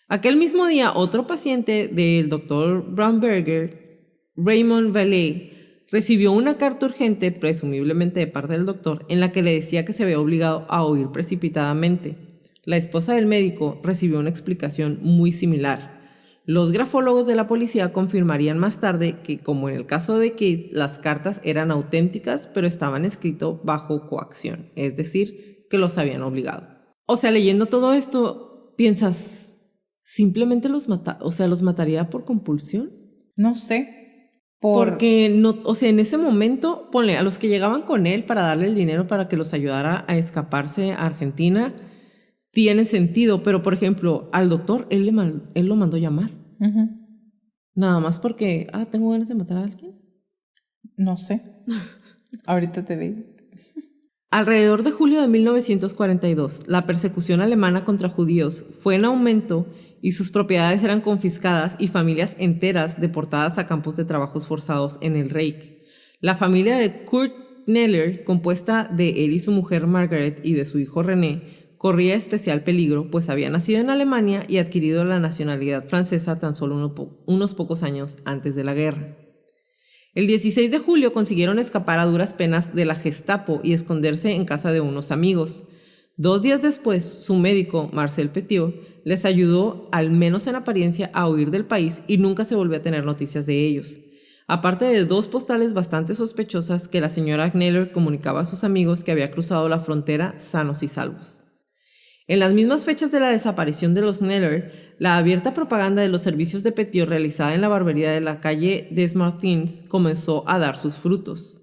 Aquel mismo día, otro paciente del doctor Braunberger, Raymond Vallée, recibió una carta urgente, presumiblemente de parte del doctor, en la que le decía que se había obligado a huir precipitadamente. La esposa del médico recibió una explicación muy similar. Los grafólogos de la policía confirmarían más tarde que, como en el caso de Kate, las cartas eran auténticas, pero estaban escritas bajo coacción, es decir, que los habían obligado. O sea, leyendo todo esto, piensas, ¿simplemente los mataría por compulsión? No sé. Porque no, o sea, en ese momento, ponle a los que llegaban con él para darle el dinero para que los ayudara a escaparse a Argentina, tiene sentido, pero por ejemplo, al doctor, él lo mandó llamar. Nada más porque, tengo ganas de matar a alguien. No sé. Ahorita te digo. Alrededor de julio de 1942, la persecución alemana contra judíos fue en aumento y sus propiedades eran confiscadas y familias enteras deportadas a campos de trabajos forzados en el Reich. La familia de Kurt Kneller, compuesta de él y su mujer Margaret y de su hijo René, corría especial peligro, pues había nacido en Alemania y adquirido la nacionalidad francesa tan solo unos pocos años antes de la guerra. El 16 de julio consiguieron escapar a duras penas de la Gestapo y esconderse en casa de unos amigos. 2 días después, su médico, Marcel Petiot, les ayudó, al menos en apariencia, a huir del país y nunca se volvió a tener noticias de ellos. Aparte de 2 postales bastante sospechosas que la señora Kneller comunicaba a sus amigos que había cruzado la frontera sanos y salvos. En las mismas fechas de la desaparición de los Kneller, la abierta propaganda de los servicios de Petiot realizada en la barbería de la calle des Martins comenzó a dar sus frutos.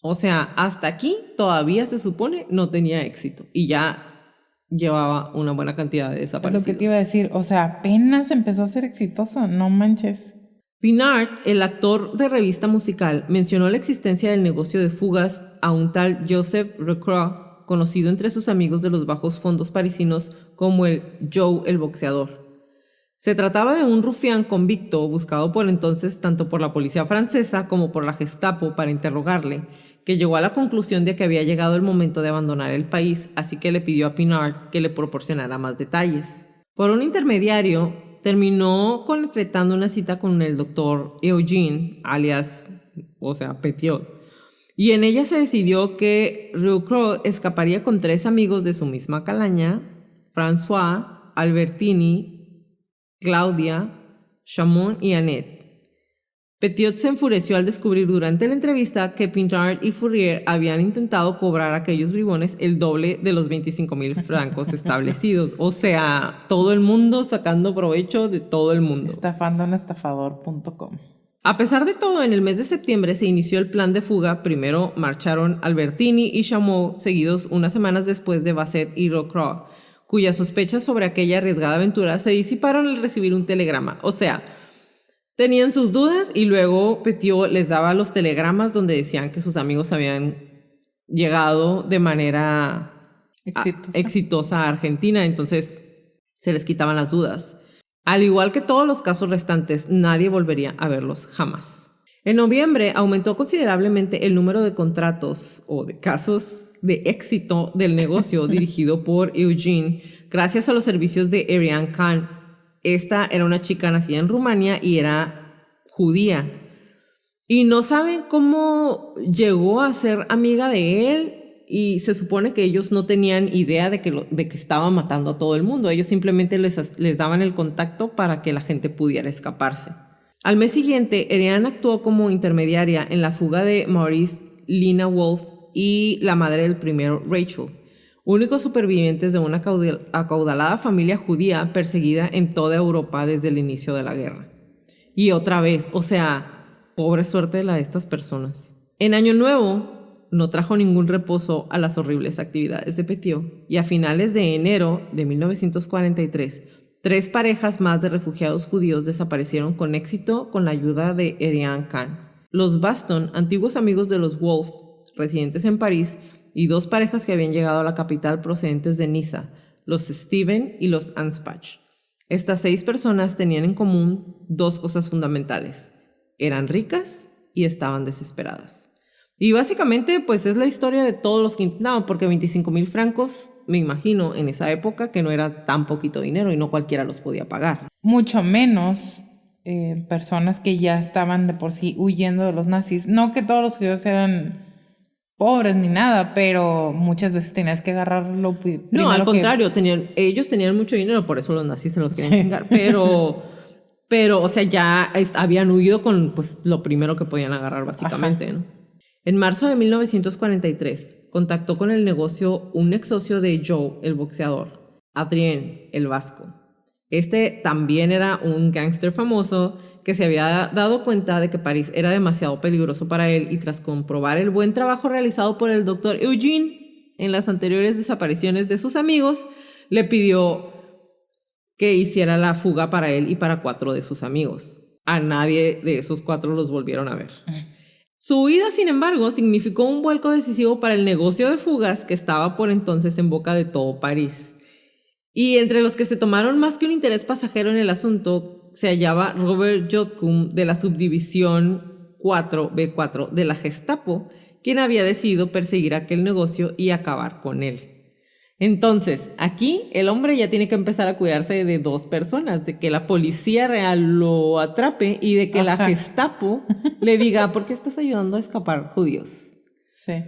O sea, hasta aquí todavía se supone no tenía éxito y ya llevaba una buena cantidad de desaparecidos. Es lo que te iba a decir, o sea, apenas empezó a ser exitoso, no manches. Pinard, el actor de revista musical, mencionó la existencia del negocio de fugas a un tal Joseph Recroix, conocido entre sus amigos de los bajos fondos parisinos como el Joe el boxeador. Se trataba de un rufián convicto buscado por entonces tanto por la policía francesa como por la Gestapo para interrogarle, que llegó a la conclusión de que había llegado el momento de abandonar el país, así que le pidió a Pinard que le proporcionara más detalles. Por un intermediario, terminó concretando una cita con el doctor Eugene, alias, Petiot, y en ella se decidió que Recroix escaparía con 3 amigos de su misma calaña, François, Albertini, Claudia, Chamon y Annette. Petiot se enfureció al descubrir durante la entrevista que Pinard y Fourier habían intentado cobrar a aquellos bribones el doble de los 25,000 francos establecidos. O sea, todo el mundo sacando provecho de todo el mundo. Estafandounestafador.com. A pesar de todo, en el mes de septiembre se inició el plan de fuga. Primero marcharon Albertini y Chameau, seguidos unas semanas después de Basset y Recroix, cuyas sospechas sobre aquella arriesgada aventura se disiparon al recibir un telegrama. O sea, tenían sus dudas y luego Petiot les daba los telegramas donde decían que sus amigos habían llegado de manera exitosa a Argentina, entonces se les quitaban las dudas. Al igual que todos los casos restantes, nadie volvería a verlos jamás. En noviembre aumentó considerablemente el número de contratos o de casos de éxito del negocio dirigido por Eugene gracias a los servicios de Ariane Khan. Esta era una chica nacida en Rumania y era judía. Y no saben cómo llegó a ser amiga de él y se supone que ellos no tenían idea de que estaba matando a todo el mundo. Ellos simplemente les daban el contacto para que la gente pudiera escaparse. Al mes siguiente, Ariane actuó como intermediaria en la fuga de Maurice Lina Wolf y la madre del primero, Rachel, únicos supervivientes de una acaudalada familia judía perseguida en toda Europa desde el inicio de la guerra. Y otra vez, o sea, pobre suerte la de estas personas. En Año Nuevo no trajo ningún reposo a las horribles actividades de Petiot, y a finales de enero de 1943, 3 parejas más de refugiados judíos desaparecieron con éxito con la ayuda de Ariane Khan. Los Baston, antiguos amigos de los Wolf, residentes en París, y 2 parejas que habían llegado a la capital procedentes de Niza, los Steven y los Anspach. Estas 6 personas tenían en común 2 cosas fundamentales: eran ricas y estaban desesperadas. Y básicamente pues es la historia de todos los que intentaban, porque 25,000 francos, me imagino, en esa época que no era tan poquito dinero y no cualquiera los podía pagar. Mucho menos personas que ya estaban de por sí huyendo de los nazis. No que todos los judíos eran pobres ni nada, pero muchas veces tenías que agarrarlo primero. No, al contrario, ellos tenían mucho dinero, por eso los nazis se los querían chingar, pero, o sea, ya habían huido con pues lo primero que podían agarrar, básicamente, ¿no? En marzo de 1943, contactó con el negocio un ex socio de Joe, el boxeador, Adrien, el vasco. Este también era un gángster famoso que se había dado cuenta de que París era demasiado peligroso para él, y tras comprobar el buen trabajo realizado por el doctor Eugene en las anteriores desapariciones de sus amigos, le pidió que hiciera la fuga para él y para 4 de sus amigos. A nadie de esos 4 los volvieron a ver. Su huida, sin embargo, significó un vuelco decisivo para el negocio de fugas que estaba por entonces en boca de todo París. Y entre los que se tomaron más que un interés pasajero en el asunto se hallaba Robert Jotkum de la subdivisión 4B4 de la Gestapo, quien había decidido perseguir aquel negocio y acabar con él. Entonces, aquí el hombre ya tiene que empezar a cuidarse de dos personas, de que la policía real lo atrape y de que la Gestapo le diga, ¿por qué estás ayudando a escapar judíos? Sí.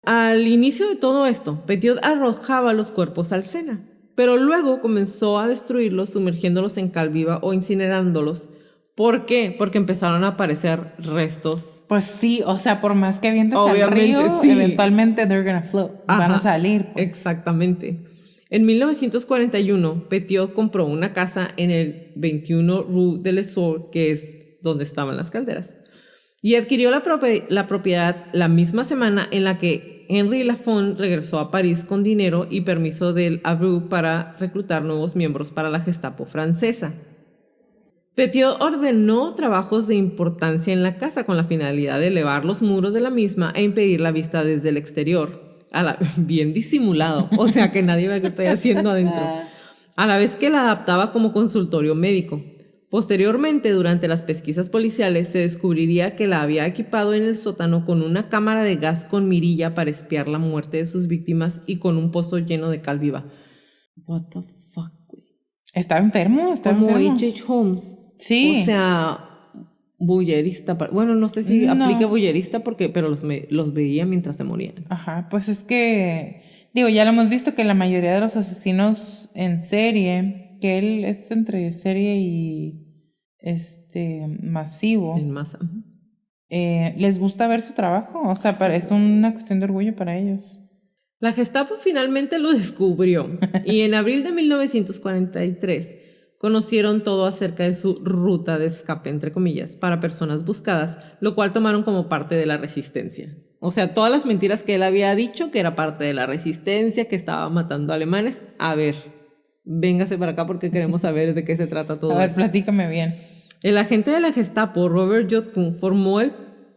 Al inicio de todo esto, Petiot arrojaba los cuerpos al Sena, pero luego comenzó a destruirlos sumergiéndolos en cal viva o incinerándolos. ¿Por qué? Porque empezaron a aparecer restos. Pues sí, o sea, por más que avientes al Obviamente, río, sí. eventualmente they're gonna float, van a salir. Pues. Exactamente. En 1941, Petiot compró una casa en el 21 Rue de l'Essor, que es donde estaban las calderas, y adquirió la propiedad la misma semana en la que Henri Lafon regresó a París con dinero y permiso del Avru para reclutar nuevos miembros para la Gestapo francesa. Petiot ordenó trabajos de importancia en la casa con la finalidad de elevar los muros de la misma e impedir la vista desde el exterior. Bien disimulado, o sea que nadie vea qué estoy haciendo adentro. A la vez que la adaptaba como consultorio médico. Posteriormente, durante las pesquisas policiales, se descubriría que la había equipado en el sótano con una cámara de gas con mirilla para espiar la muerte de sus víctimas y con un pozo lleno de cal viva. What the fuck, güey. ¿Está enfermo? Como H.H. Holmes. Sí. O sea, bullerista. Bueno, no sé si aplica bullerista pero los veía mientras se morían. Ajá, pues es que, digo, ya lo hemos visto que la mayoría de los asesinos en serie, que él es entre serie y masivo. En masa. Les gusta ver su trabajo, o sea, es una cuestión de orgullo para ellos. La Gestapo finalmente lo descubrió y en abril de 1943 conocieron todo acerca de su ruta de escape, entre comillas, para personas buscadas, lo cual tomaron como parte de la resistencia. O sea, todas las mentiras que él había dicho, que era parte de la resistencia, que estaba matando alemanes. A ver, véngase para acá porque queremos saber de qué se trata todo eso. A ver, platícame bien. El agente de la Gestapo, Robert Jotkun,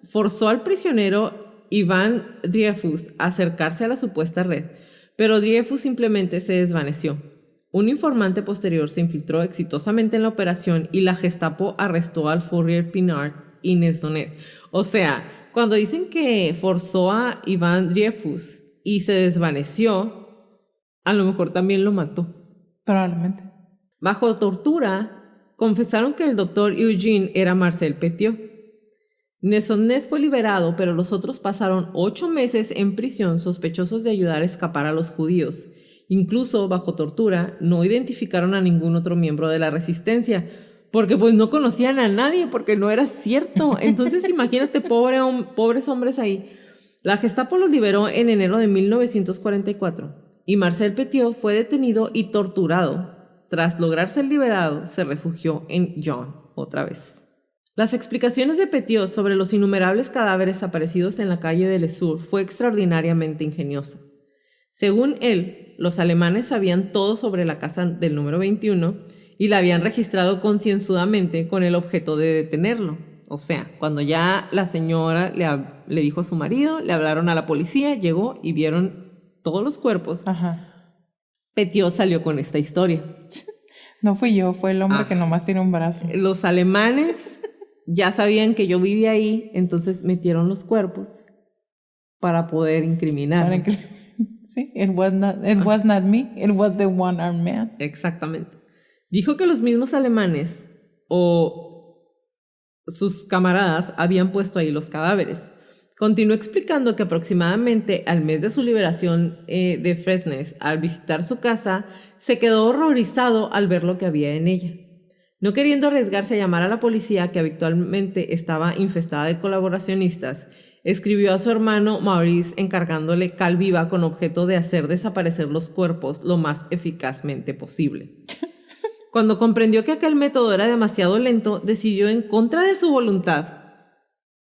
forzó al prisionero Iván Dreyfus a acercarse a la supuesta red, pero Dreyfus simplemente se desvaneció. Un informante posterior se infiltró exitosamente en la operación y la Gestapo arrestó al Fourier Pinard y Nesonnet. O sea, cuando dicen que forzó a Iván Dreyfus y se desvaneció, a lo mejor también lo mató. Probablemente. Bajo tortura, confesaron que el doctor Eugene era Marcel Petiot. Nesonnet fue liberado, pero los otros pasaron 8 meses en prisión sospechosos de ayudar a escapar a los judíos. Incluso, bajo tortura, no identificaron a ningún otro miembro de la resistencia, porque pues no conocían a nadie, porque no era cierto. Entonces imagínate, pobres hombres ahí. La Gestapo los liberó en enero de 1944, y Marcel Petiot fue detenido y torturado. Tras lograr ser liberado, se refugió en Yonne otra vez. Las explicaciones de Petiot sobre los innumerables cadáveres aparecidos en la calle de l'Essor fue extraordinariamente ingeniosa. Según él, los alemanes sabían todo sobre la casa del número 21 y la habían registrado concienzudamente con el objeto de detenerlo. O sea, cuando ya la señora le dijo a su marido, le hablaron a la policía, llegó y vieron todos los cuerpos. Ajá. Petiot salió con esta historia. No fui yo, fue el hombre que nomás tiene un brazo. Los alemanes ya sabían que yo vivía ahí, entonces metieron los cuerpos para poder incriminar. Sí, it was not me, it was the one-armed man. Exactamente. Dijo que los mismos alemanes o sus camaradas habían puesto ahí los cadáveres. Continuó explicando que aproximadamente al mes de su liberación de Fresnes, al visitar su casa, se quedó horrorizado al ver lo que había en ella. No queriendo arriesgarse a llamar a la policía, que habitualmente estaba infestada de colaboracionistas, escribió a su hermano Maurice encargándole cal viva con objeto de hacer desaparecer los cuerpos lo más eficazmente posible. Cuando comprendió que aquel método era demasiado lento, decidió en contra de su voluntad.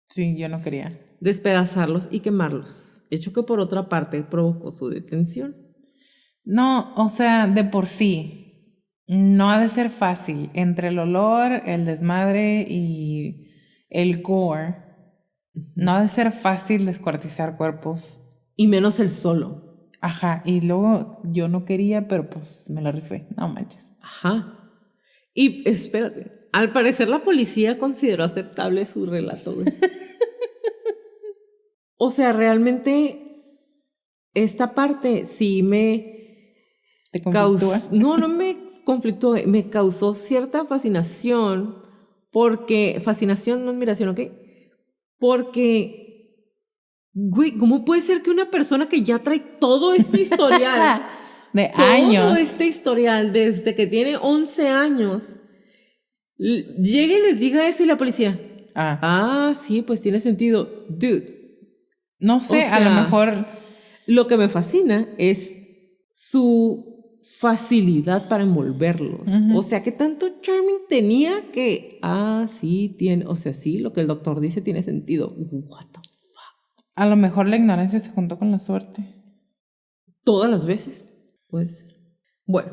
Sí, yo no quería. Despedazarlos y quemarlos, hecho que por otra parte provocó su detención. No, o sea, de por sí, no ha de ser fácil. Entre el olor, el desmadre y el gore, no ha de ser fácil descuartizar cuerpos. Y menos el solo. Ajá, y luego yo no quería, pero pues me la rifé, no manches. Ajá. Y espérate, al parecer la policía consideró aceptable su relato. O sea, realmente esta parte sí ¿Te conflictúa? No me conflictó, me causó cierta fascinación, fascinación, no admiración, ¿ok? Porque, güey, ¿cómo puede ser que una persona que ya trae todo este historial, de años, todo este historial desde que tiene 11 años, llegue y les diga eso y la policía? Sí, pues tiene sentido. Dude. No sé, a lo mejor... Lo que me fascina es su facilidad para envolverlos. O sea, ¿qué tanto charming tenía que... sí, tiene... O sea, sí, lo que el doctor dice tiene sentido. What the fuck. A lo mejor la ignorancia se juntó con la suerte. Todas las veces. Puede ser. Bueno,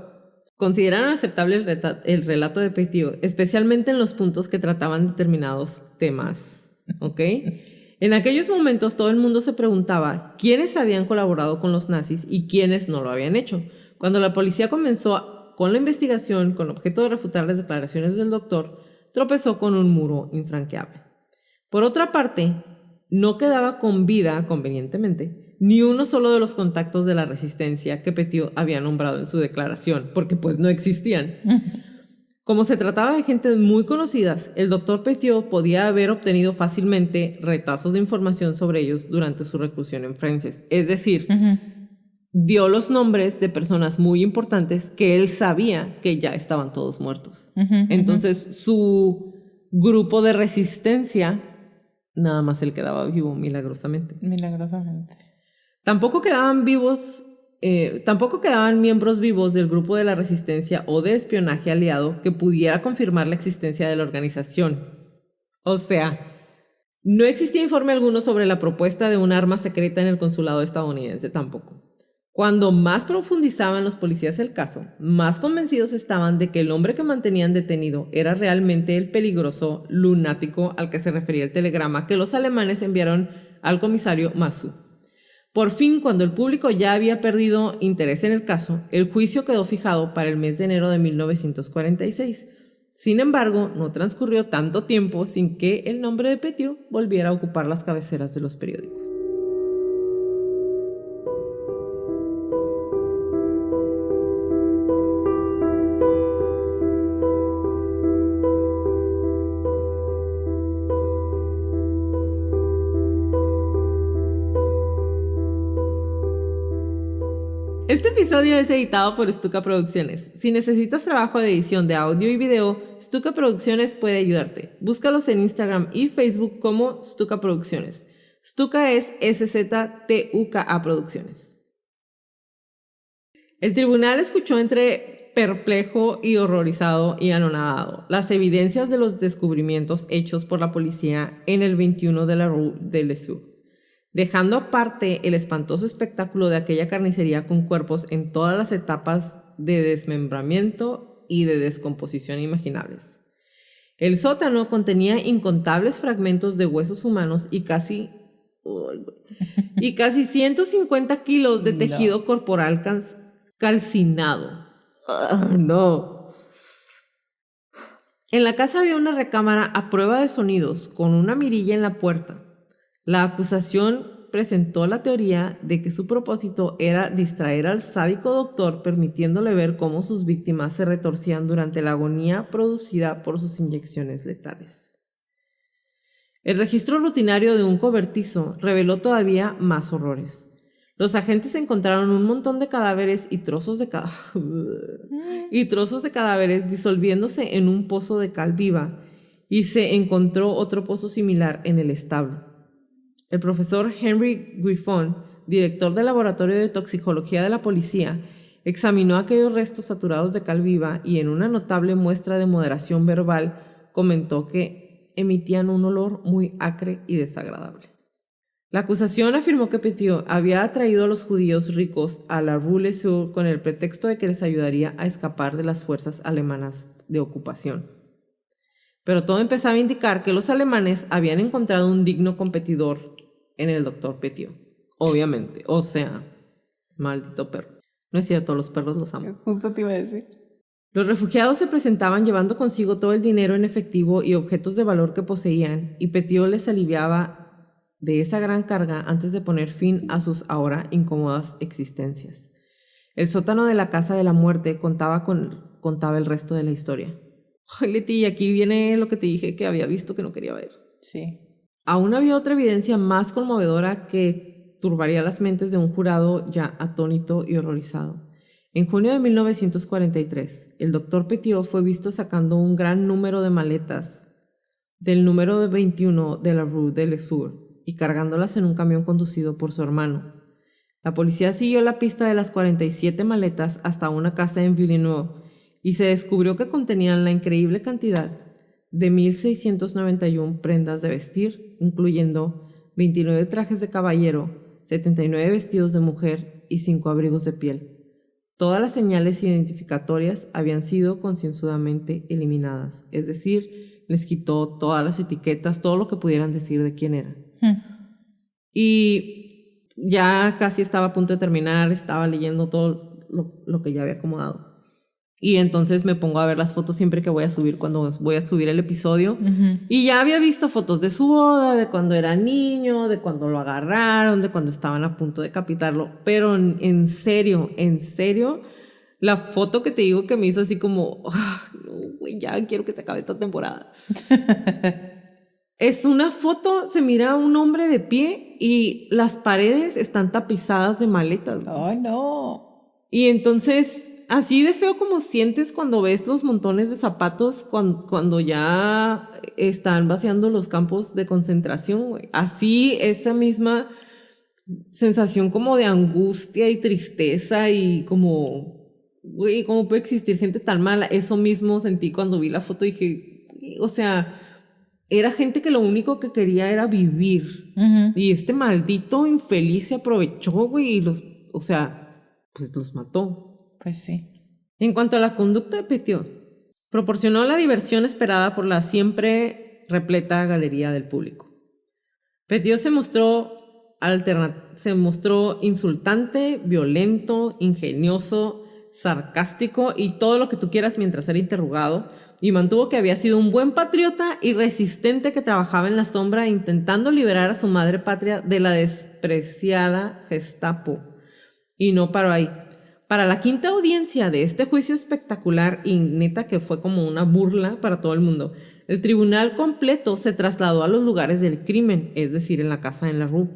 consideraron aceptable el relato de Petiot, especialmente en los puntos que trataban determinados temas. ¿Ok? En aquellos momentos todo el mundo se preguntaba quiénes habían colaborado con los nazis y quiénes no lo habían hecho. Cuando la policía comenzó con la investigación con objeto de refutar las declaraciones del doctor, tropezó con un muro infranqueable. Por otra parte, no quedaba con vida, convenientemente, ni uno solo de los contactos de la resistencia que Petiot había nombrado en su declaración, porque pues no existían. Como se trataba de gente muy conocidas, el doctor Petiot podía haber obtenido fácilmente retazos de información sobre ellos durante su reclusión en Frances. Es decir, dio los nombres de personas muy importantes que él sabía que ya estaban todos muertos. Entonces, su grupo de resistencia, nada más él quedaba vivo milagrosamente. Milagrosamente. Tampoco quedaban miembros vivos del grupo de la resistencia o de espionaje aliado que pudiera confirmar la existencia de la organización. O sea, no existía informe alguno sobre la propuesta de un arma secreta en el consulado estadounidense tampoco. Cuando más profundizaban los policías el caso, más convencidos estaban de que el hombre que mantenían detenido era realmente el peligroso lunático al que se refería el telegrama que los alemanes enviaron al comisario Masu. Por fin, cuando el público ya había perdido interés en el caso, el juicio quedó fijado para el mes de enero de 1946. Sin embargo, no transcurrió tanto tiempo sin que el nombre de Petiot volviera a ocupar las cabeceras de los periódicos. Este episodio es editado por Stuka Producciones. Si necesitas trabajo de edición de audio y video, Stuka Producciones puede ayudarte. Búscalos en Instagram y Facebook como Stuka Producciones. Stuka es SZTUKA Producciones. El tribunal escuchó entre perplejo y horrorizado y anonadado las evidencias de los descubrimientos hechos por la policía en el 21 de la Rue de Lesueur, dejando aparte el espantoso espectáculo de aquella carnicería con cuerpos en todas las etapas de desmembramiento y de descomposición imaginables. El sótano contenía incontables fragmentos de huesos humanos y casi 150 kilos de tejido corporal calcinado. No. En la casa había una recámara a prueba de sonidos con una mirilla en la puerta. La acusación presentó la teoría de que su propósito era distraer al sádico doctor, permitiéndole ver cómo sus víctimas se retorcían durante la agonía producida por sus inyecciones letales. El registro rutinario de un cobertizo reveló todavía más horrores. Los agentes encontraron un montón de cadáveres y trozos de cadáveres disolviéndose en un pozo de cal viva, y se encontró otro pozo similar en el establo. El profesor Henry Griffon, director del laboratorio de toxicología de la policía, examinó aquellos restos saturados de cal viva y en una notable muestra de moderación verbal comentó que emitían un olor muy acre y desagradable. La acusación afirmó que Petiot había atraído a los judíos ricos a la Rue Lesueur con el pretexto de que les ayudaría a escapar de las fuerzas alemanas de ocupación. Pero todo empezaba a indicar que los alemanes habían encontrado un digno competidor en el doctor Petiot. Obviamente, o sea, maldito perro. No es cierto, los perros los amo. Justo te iba a decir. Los refugiados se presentaban llevando consigo todo el dinero en efectivo y objetos de valor que poseían, y Petiot les aliviaba de esa gran carga antes de poner fin a sus ahora incómodas existencias. El sótano de la casa de la muerte contaba el resto de la historia. Ay, Leti, aquí viene lo que te dije que había visto que no quería ver. Sí. Aún había otra evidencia más conmovedora que turbaría las mentes de un jurado ya atónito y horrorizado. En junio de 1943, el doctor Petiot fue visto sacando un gran número de maletas del número 21 de la Rue de Lesourd y cargándolas en un camión conducido por su hermano. La policía siguió la pista de las 47 maletas hasta una casa en Villeneuve y se descubrió que contenían la increíble cantidad de 1.691 prendas de vestir, incluyendo 29 trajes de caballero, 79 vestidos de mujer y 5 abrigos de piel. Todas las señales identificatorias habían sido concienzudamente eliminadas, es decir, les quitó todas las etiquetas, todo lo que pudieran decir de quién era. Y ya casi estaba a punto de terminar, estaba leyendo todo lo que ya había acomodado. Y entonces me pongo a ver las fotos siempre que voy a subir, cuando voy a subir el episodio. Y ya había visto fotos de su boda, de cuando era niño, de cuando lo agarraron, de cuando estaban a punto de decapitarlo. Pero en serio, la foto que te digo que me hizo así como, no, güey, ya quiero que se acabe esta temporada. Es una foto, se mira a un hombre de pie y las paredes están tapizadas de maletas. ¡Ay, no! Y entonces, así de feo como sientes cuando ves los montones de zapatos cuando ya están vaciando los campos de concentración, güey. Así, esa misma sensación como de angustia y tristeza y como, güey, ¿cómo puede existir gente tan mala? Eso mismo sentí cuando vi la foto y dije, o sea, era gente que lo único que quería era vivir. Y este maldito infeliz se aprovechó, güey, y los mató. Pues sí. En cuanto a la conducta de Petiot, proporcionó la diversión esperada por la siempre repleta galería del público. Petiot se mostró insultante, violento, ingenioso, sarcástico y todo lo que tú quieras mientras era interrogado, y mantuvo que había sido un buen patriota y resistente que trabajaba en la sombra intentando liberar a su madre patria de la despreciada Gestapo. Y no paró ahí. Para la quinta audiencia de este juicio espectacular y neta que fue como una burla para todo el mundo, el tribunal completo se trasladó a los lugares del crimen, es decir, en la casa en la Rue.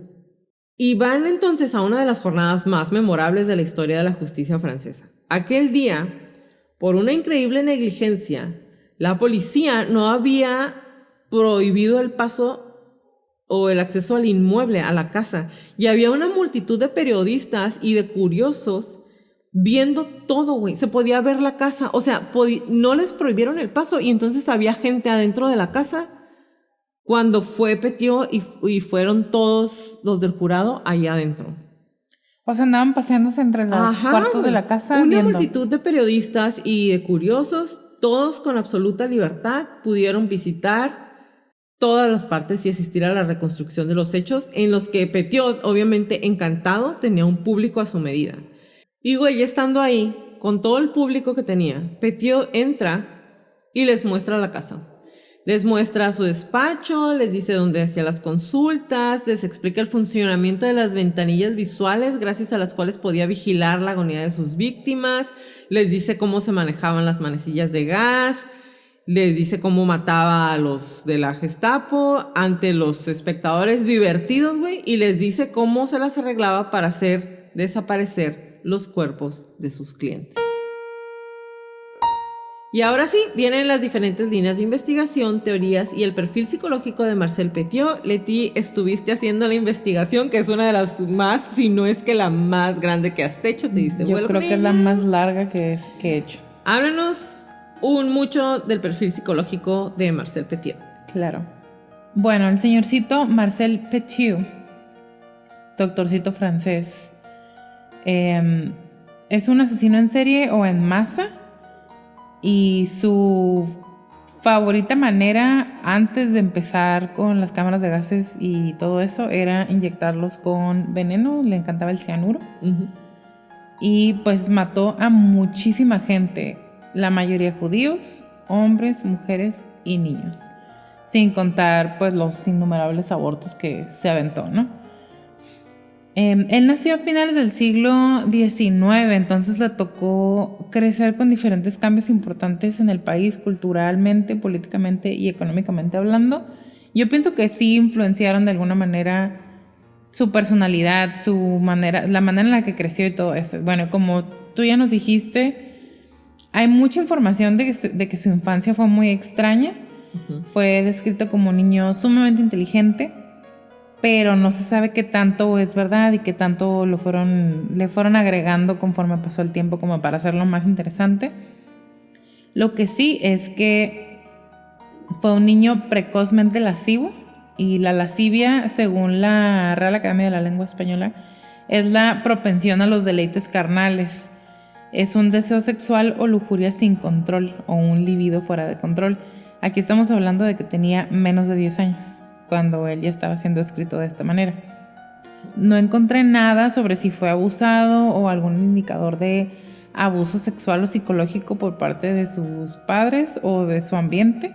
Y van entonces a una de las jornadas más memorables de la historia de la justicia francesa. Aquel día, por una increíble negligencia, la policía no había prohibido el paso o el acceso al inmueble, a la casa, y había una multitud de periodistas y de curiosos viendo todo, güey. Se podía ver la casa, o sea, no les prohibieron el paso y entonces había gente adentro de la casa cuando fue Petiot y fueron todos los del jurado ahí adentro. O sea, andaban paseándose entre los cuartos de la casa. Una viendo. multitud de periodistas y de curiosos, todos con absoluta libertad, pudieron visitar todas las partes y asistir a la reconstrucción de los hechos, en los que Petiot, obviamente encantado, tenía un público a su medida. Y güey, estando ahí, con todo el público que tenía, Petiot entra y les muestra la casa. Les muestra su despacho, les dice dónde hacía las consultas, les explica el funcionamiento de las ventanillas visuales gracias a las cuales podía vigilar la agonía de sus víctimas, les dice cómo se manejaban las manecillas de gas, les dice cómo mataba a los de la Gestapo ante los espectadores divertidos, güey, y les dice cómo se las arreglaba para hacer desaparecer los cuerpos de sus clientes. Y ahora sí, vienen las diferentes líneas de investigación, teorías y el perfil psicológico de Marcel Petiot. Leti, estuviste haciendo la investigación, que es una de las más, si no es que la más grande que has hecho. ¿Te diste Yo creo que es la más larga que he hecho. Háblanos mucho del perfil psicológico de Marcel Petiot. Claro. Bueno, el señorcito Marcel Petiot, doctorcito francés, es un asesino en serie o en masa. Y su favorita manera antes de empezar con las cámaras de gases y todo eso era inyectarlos con veneno, le encantaba el cianuro. Y pues mató a muchísima gente, la mayoría judíos, hombres, mujeres y niños. sin contar pues los innumerables abortos que se aventó, ¿no? Él nació a finales del siglo XIX, entonces le tocó crecer con diferentes cambios importantes en el país, culturalmente, políticamente y económicamente hablando. Yo pienso que sí influenciaron de alguna manera su personalidad, su manera, la manera en la que creció y todo eso. Bueno, como tú ya nos dijiste, hay mucha información de que su infancia fue muy extraña. Fue descrito como un niño sumamente inteligente, pero no se sabe qué tanto es verdad y qué tanto le fueron agregando conforme pasó el tiempo como para hacerlo más interesante. Lo que sí es que fue un niño precozmente lascivo, y la lascivia, según la Real Academia de la Lengua Española, es la propensión a los deleites carnales. Es un deseo sexual o lujuria sin control, o un libido fuera de control. Aquí estamos hablando de que tenía menos de 10 años cuando él ya estaba siendo escrito de esta manera. No encontré nada sobre si fue abusado o algún indicador de abuso sexual o psicológico por parte de sus padres o de su ambiente,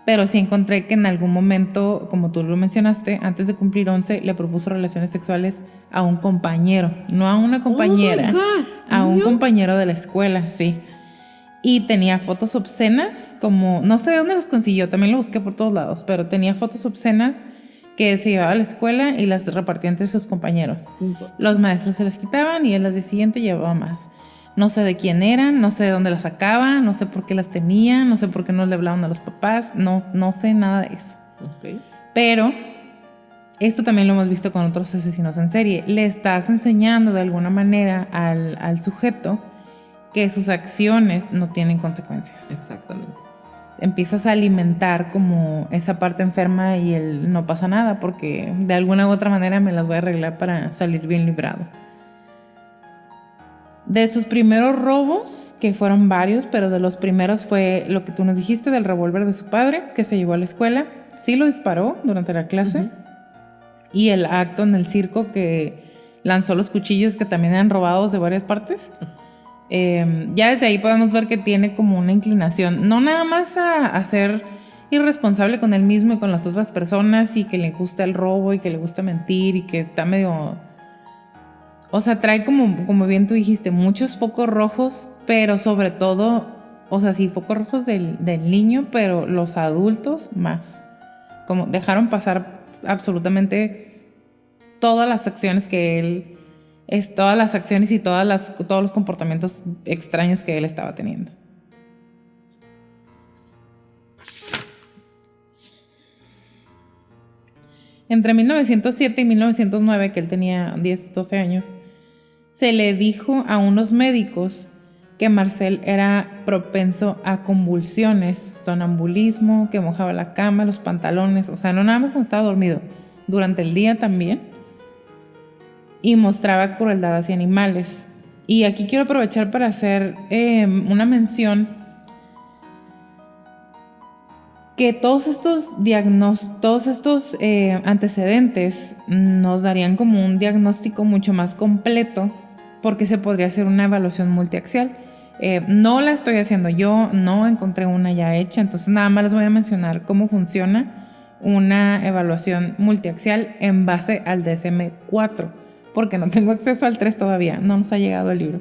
pero sí encontré que en algún momento, como tú lo mencionaste, antes de cumplir 11, le propuso relaciones sexuales a un compañero, no a una compañera, a un compañero de la escuela, sí. Y tenía fotos obscenas, como, no sé de dónde los consiguió, también lo busqué por todos lados, pero tenía fotos obscenas que se llevaba a la escuela y las repartía entre sus compañeros. Los maestros se las quitaban y él al día siguiente llevaba más. No sé de quién eran, no sé de dónde las sacaba, no sé por qué las tenía, no sé por qué no le hablaban a los papás, no sé nada de eso. Okay. Pero esto también lo hemos visto con otros asesinos en serie. Le estás enseñando de alguna manera al sujeto que sus acciones no tienen consecuencias. Exactamente. Empiezas a alimentar como esa parte enferma y el no pasa nada porque de alguna u otra manera me las voy a arreglar para salir bien librado. De sus primeros robos, que fueron varios, pero de los primeros fue lo que tú nos dijiste del revólver de su padre, que se llevó a la escuela. Sí lo disparó durante la clase. Y el acto en el circo que lanzó los cuchillos que también eran robados de varias partes. Ya desde ahí podemos ver que tiene como una inclinación, no nada más a ser irresponsable con él mismo y con las otras personas, y que le gusta el robo y que le gusta mentir y que está medio... O sea, trae como bien tú dijiste, muchos focos rojos, pero sobre todo, o sea, sí, focos rojos del niño, pero los adultos más. Como dejaron pasar absolutamente todas las acciones que él... todas las acciones y todos los comportamientos extraños que él estaba teniendo. Entre 1907 y 1909, que él tenía 10, 12 años, se le dijo a unos médicos que Marcel era propenso a convulsiones, sonambulismo, que mojaba la cama, los pantalones, o sea, no nada más cuando estaba dormido, durante el día también, y mostraba crueldad hacia animales. Y aquí quiero aprovechar para hacer una mención que todos estos antecedentes nos darían como un diagnóstico mucho más completo, porque se podría hacer una evaluación multiaxial. No la estoy haciendo yo, no encontré una ya hecha, entonces nada más les voy a mencionar cómo funciona una evaluación multiaxial en base al DSM-4, porque no tengo acceso al 3 todavía, no nos ha llegado el libro.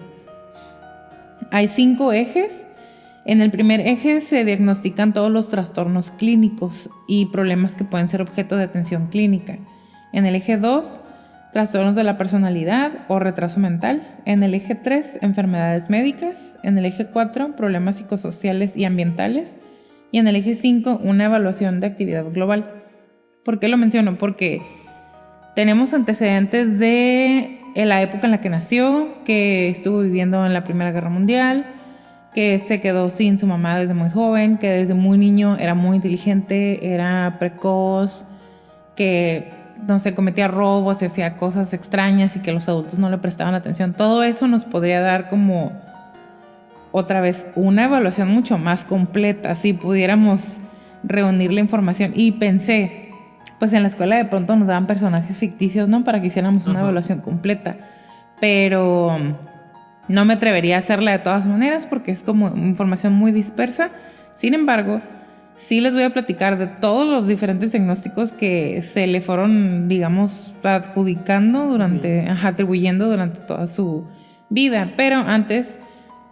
Hay 5 ejes. En el primer eje se diagnostican todos los trastornos clínicos y problemas que pueden ser objeto de atención clínica. En el eje 2, trastornos de la personalidad o retraso mental. En el eje 3, enfermedades médicas. En el eje 4, problemas psicosociales y ambientales. Y en el eje 5, una evaluación de actividad global. ¿Por qué lo menciono? Porque tenemos antecedentes de la época en la que nació, que estuvo viviendo en la Primera Guerra Mundial, que se quedó sin su mamá desde muy joven, que desde muy niño era muy inteligente, era precoz, que no sé, cometía robos, hacía cosas extrañas y que los adultos no le prestaban atención. Todo eso nos podría dar como otra vez una evaluación mucho más completa si pudiéramos reunir la información. Y pensé, pues en la escuela de pronto nos daban personajes ficticios, ¿no? Para que hiciéramos una evaluación completa, pero no me atrevería a hacerla de todas maneras porque es como información muy dispersa. Sin embargo, sí les voy a platicar de todos los diferentes diagnósticos que se le fueron, digamos, atribuyendo durante toda su vida. Pero antes,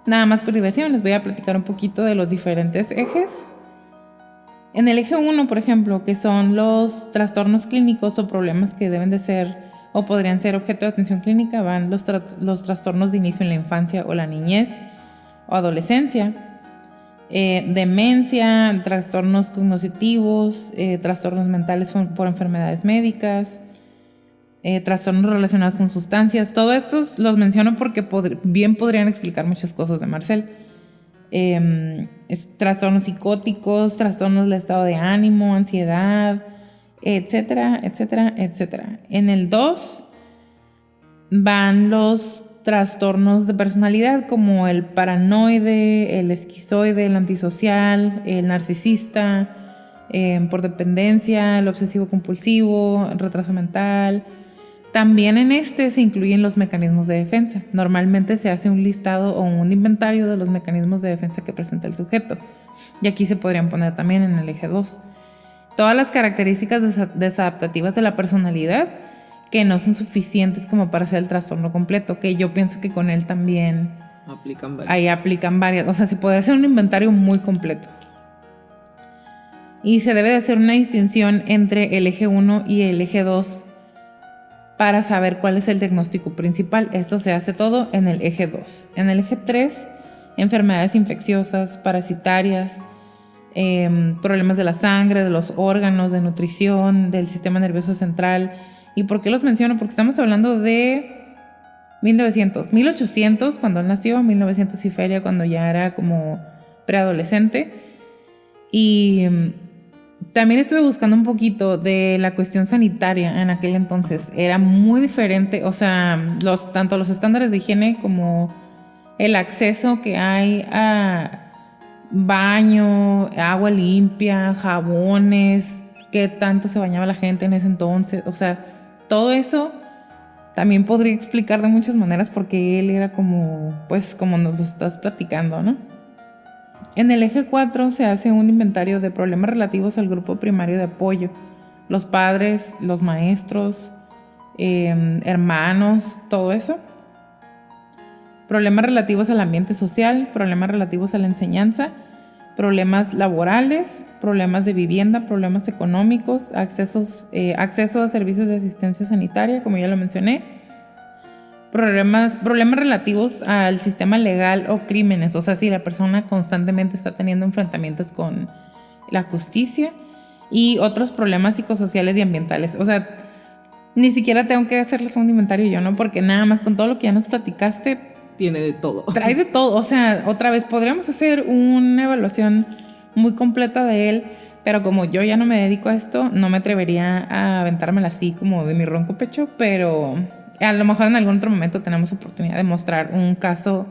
nada más por diversión, les voy a platicar un poquito de los diferentes ejes. En el eje 1, por ejemplo, que son los trastornos clínicos o problemas que deben de ser o podrían ser objeto de atención clínica, van los trastornos de inicio en la infancia o la niñez o adolescencia. Demencia, trastornos cognitivos, trastornos mentales por enfermedades médicas, trastornos relacionados con sustancias. Todos estos los menciono porque bien podrían explicar muchas cosas de Marcel. Trastornos psicóticos, trastornos del estado de ánimo, ansiedad, etcétera, etcétera, etcétera. En el 2 van los trastornos de personalidad como el paranoide, el esquizoide, el antisocial, el narcisista, por dependencia, el obsesivo compulsivo, el retraso mental. También en este se incluyen los mecanismos de defensa. Normalmente se hace un listado o un inventario de los mecanismos de defensa que presenta el sujeto. Y aquí se podrían poner también en el eje 2. Todas las características desadaptativas de la personalidad que no son suficientes como para hacer el trastorno completo, que yo pienso que con él también aplican varias. O sea, se podría hacer un inventario muy completo. Y se debe de hacer una distinción entre el eje 1 y el eje 2 para saber cuál es el diagnóstico principal. Esto se hace todo en el eje 2. En el eje 3, enfermedades infecciosas, parasitarias, problemas de la sangre, de los órganos, de nutrición, del sistema nervioso central. ¿Y por qué los menciono? Porque estamos hablando de 1800, cuando él nació, 1900 y feria, cuando ya era como preadolescente. Y también estuve buscando un poquito de la cuestión sanitaria en aquel entonces. Era muy diferente, o sea, tanto los estándares de higiene como el acceso que hay a baño, agua limpia, jabones, qué tanto se bañaba la gente en ese entonces. O sea, todo eso también podría explicar de muchas maneras porque él era como nos lo estás platicando, ¿no? En el eje 4 se hace un inventario de problemas relativos al grupo primario de apoyo. Los padres, los maestros, hermanos, todo eso. Problemas relativos al ambiente social, problemas relativos a la enseñanza, problemas laborales, problemas de vivienda, problemas económicos, acceso a servicios de asistencia sanitaria, como ya lo mencioné, problemas relativos al sistema legal o crímenes, o sea, si la persona constantemente está teniendo enfrentamientos con la justicia, y otros problemas psicosociales y ambientales. O sea, ni siquiera tengo que hacerles un inventario yo, ¿no? Porque nada más con todo lo que ya nos platicaste, tiene de todo. Trae de todo. O sea, otra vez, podríamos hacer una evaluación muy completa de él, pero como yo ya no me dedico a esto, no me atrevería a aventármela así como de mi ronco pecho, pero a lo mejor en algún otro momento tenemos oportunidad de mostrar un caso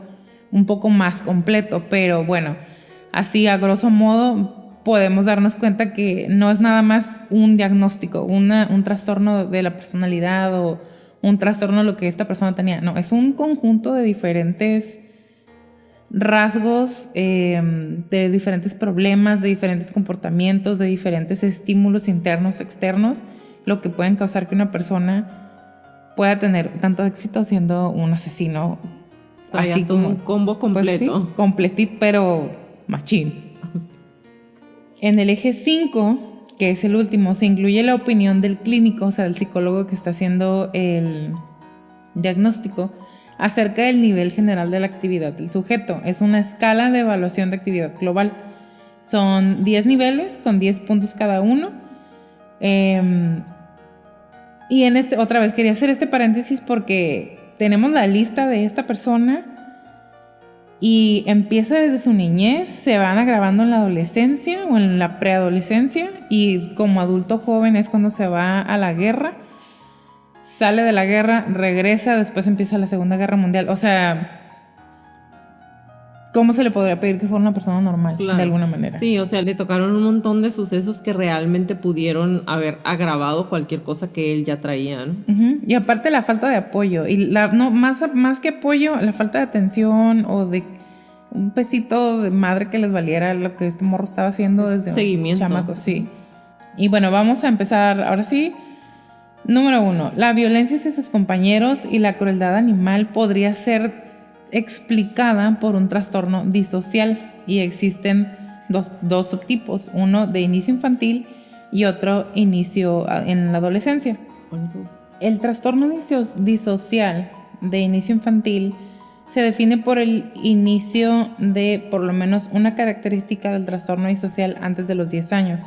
un poco más completo, pero bueno, así a grosso modo podemos darnos cuenta que no es nada más un diagnóstico, un trastorno de la personalidad o un trastorno de lo que esta persona tenía. No, es un conjunto de diferentes rasgos, de diferentes problemas, de diferentes comportamientos, de diferentes estímulos internos, externos, lo que pueden causar que una persona pueda tener tanto éxito siendo un asesino. Así como un combo completo. Pues sí, completito, pero machín. En el eje 5, que es el último, se incluye la opinión del clínico, o sea, del psicólogo que está haciendo el diagnóstico, acerca del nivel general de la actividad del sujeto. Es una escala de evaluación de actividad global. Son 10 niveles con 10 puntos cada uno. Y otra vez quería hacer este paréntesis porque tenemos la lista de esta persona y empieza desde su niñez, se van agravando en la adolescencia o en la preadolescencia, y como adulto joven es cuando se va a la guerra, sale de la guerra, regresa, después empieza la Segunda Guerra Mundial. O sea, ¿cómo se le podría pedir que fuera una persona normal? Claro. De alguna manera. Sí, o sea, le tocaron un montón de sucesos que realmente pudieron haber agravado cualquier cosa que él ya traía, ¿no? Uh-huh. Y aparte la falta de apoyo, y más que apoyo, la falta de atención o de un pesito de madre que les valiera lo que este morro estaba haciendo desde seguimiento. Un chamaco, sí. Y bueno, vamos a empezar ahora sí. Número 1, la violencia hacia sus compañeros y la crueldad animal podría ser explicada por un trastorno disocial y existen dos subtipos, uno de inicio infantil y otro inicio en la adolescencia. El trastorno disocial de inicio infantil se define por el inicio de por lo menos una característica del trastorno disocial antes de los 10 años.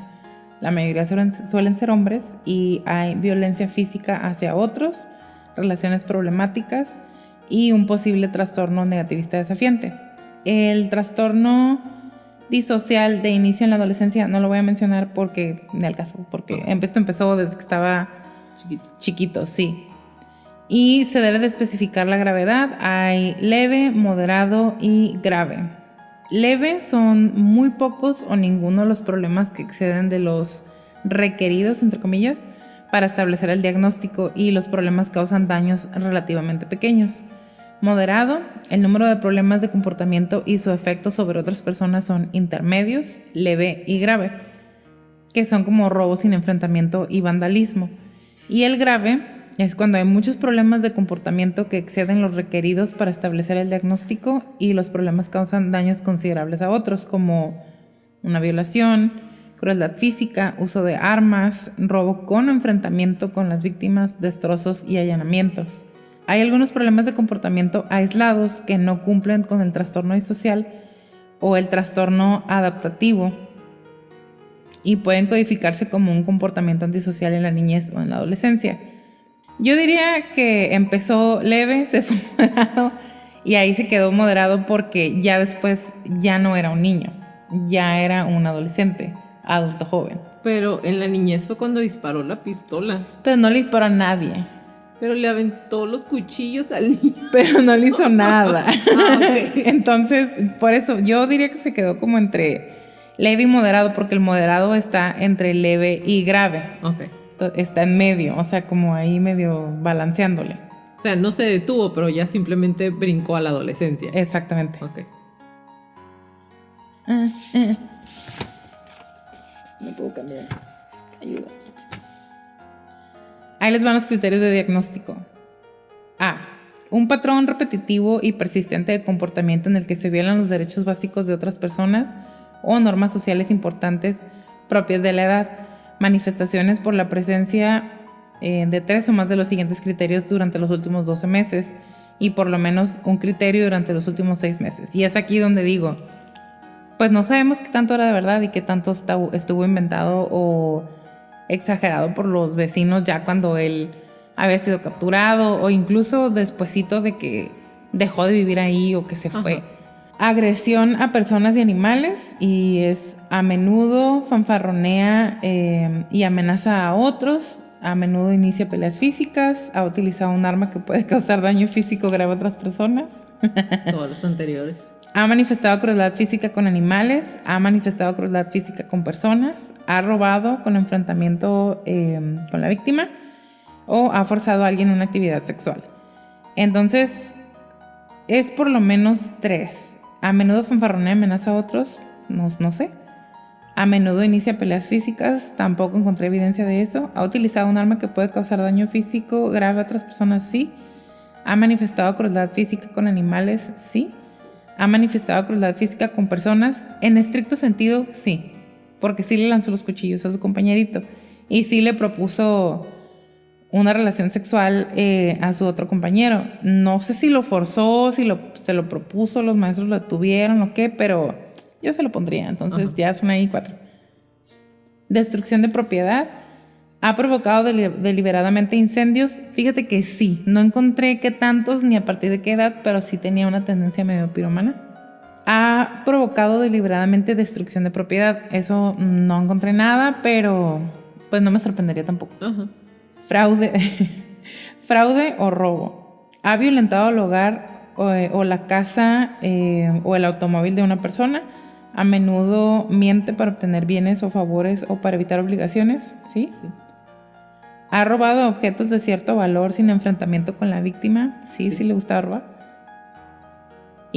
La mayoría suelen ser hombres y hay violencia física hacia otros, relaciones problemáticas y un posible trastorno negativista desafiante. El trastorno disocial de inicio en la adolescencia no lo voy a mencionar porque, en el caso, porque esto empezó desde que estaba chiquito, sí. Y se debe de especificar la gravedad. Hay leve, moderado y grave. Leve son muy pocos o ninguno de los problemas que exceden de los requeridos, entre comillas, para establecer el diagnóstico, y los problemas causan daños relativamente pequeños. Moderado, el número de problemas de comportamiento y su efecto sobre otras personas son intermedios, leve y grave, que son como robos sin enfrentamiento y vandalismo. Y el grave es cuando hay muchos problemas de comportamiento que exceden los requeridos para establecer el diagnóstico y los problemas causan daños considerables a otros, como una violación, crueldad física, uso de armas, robo con enfrentamiento con las víctimas, destrozos y allanamientos. Hay algunos problemas de comportamiento aislados que no cumplen con el trastorno disocial o el trastorno adaptativo y pueden codificarse como un comportamiento antisocial en la niñez o en la adolescencia. Yo diría que empezó leve, se fue moderado y ahí se quedó moderado porque ya después ya no era un niño, ya era un adolescente, adulto joven. Pero en la niñez fue cuando disparó la pistola. Pero no le disparó a nadie. Pero le aventó los cuchillos al niño. Pero no le hizo nada. Okay. Entonces, por eso yo diría que se quedó como entre leve y moderado, porque el moderado está entre leve y grave. Okay. Está en medio, o sea, como ahí medio balanceándole. O sea, no se detuvo, pero ya simplemente brincó a la adolescencia. Exactamente. Ok. No puedo cambiar. Ayuda. Ahí les van los criterios de diagnóstico. A. Un patrón repetitivo y persistente de comportamiento en el que se violan los derechos básicos de otras personas o normas sociales importantes propias de la edad. Manifestaciones por la presencia de 3 o más de los siguientes criterios durante los últimos 12 meses y por lo menos un criterio durante los últimos 6 meses. Y es aquí donde digo, pues no sabemos qué tanto era de verdad y qué tanto estuvo inventado o exagerado por los vecinos ya cuando él había sido capturado o incluso despuesito de que dejó de vivir ahí o que se fue. Agresión a personas y animales, y es a menudo fanfarronea y amenaza a otros, a menudo inicia peleas físicas, ha utilizado un arma que puede causar daño físico grave a otras personas. Todos los anteriores. Ha manifestado crueldad física con animales, ha manifestado crueldad física con personas, ha robado con enfrentamiento con la víctima o ha forzado a alguien a una actividad sexual. Entonces, es por lo menos 3. A menudo fanfarronea y amenaza a otros, no sé. A menudo inicia peleas físicas, tampoco encontré evidencia de eso. Ha utilizado un arma que puede causar daño físico grave a otras personas, sí. Ha manifestado crueldad física con animales, sí. Ha manifestado crueldad física con personas, en estricto sentido, sí. Porque sí le lanzó los cuchillos a su compañerito y sí le propuso una relación sexual a su otro compañero. No sé si lo forzó, si se lo propuso, los maestros lo detuvieron o qué, pero yo se lo pondría. Entonces ya son ahí 4. Destrucción de propiedad. ¿Ha provocado deliberadamente incendios? Fíjate que sí. No encontré qué tantos ni a partir de qué edad, pero sí tenía una tendencia medio piromana. Ha provocado deliberadamente destrucción de propiedad. Eso no encontré nada, pero pues no me sorprendería tampoco. Fraude o robo. Ha violentado el hogar o la casa o el automóvil de una persona. A menudo miente para obtener bienes o favores o para evitar obligaciones. ¿Sí? Sí. Ha robado objetos de cierto valor sin enfrentamiento con la víctima. Sí le gustaba robar.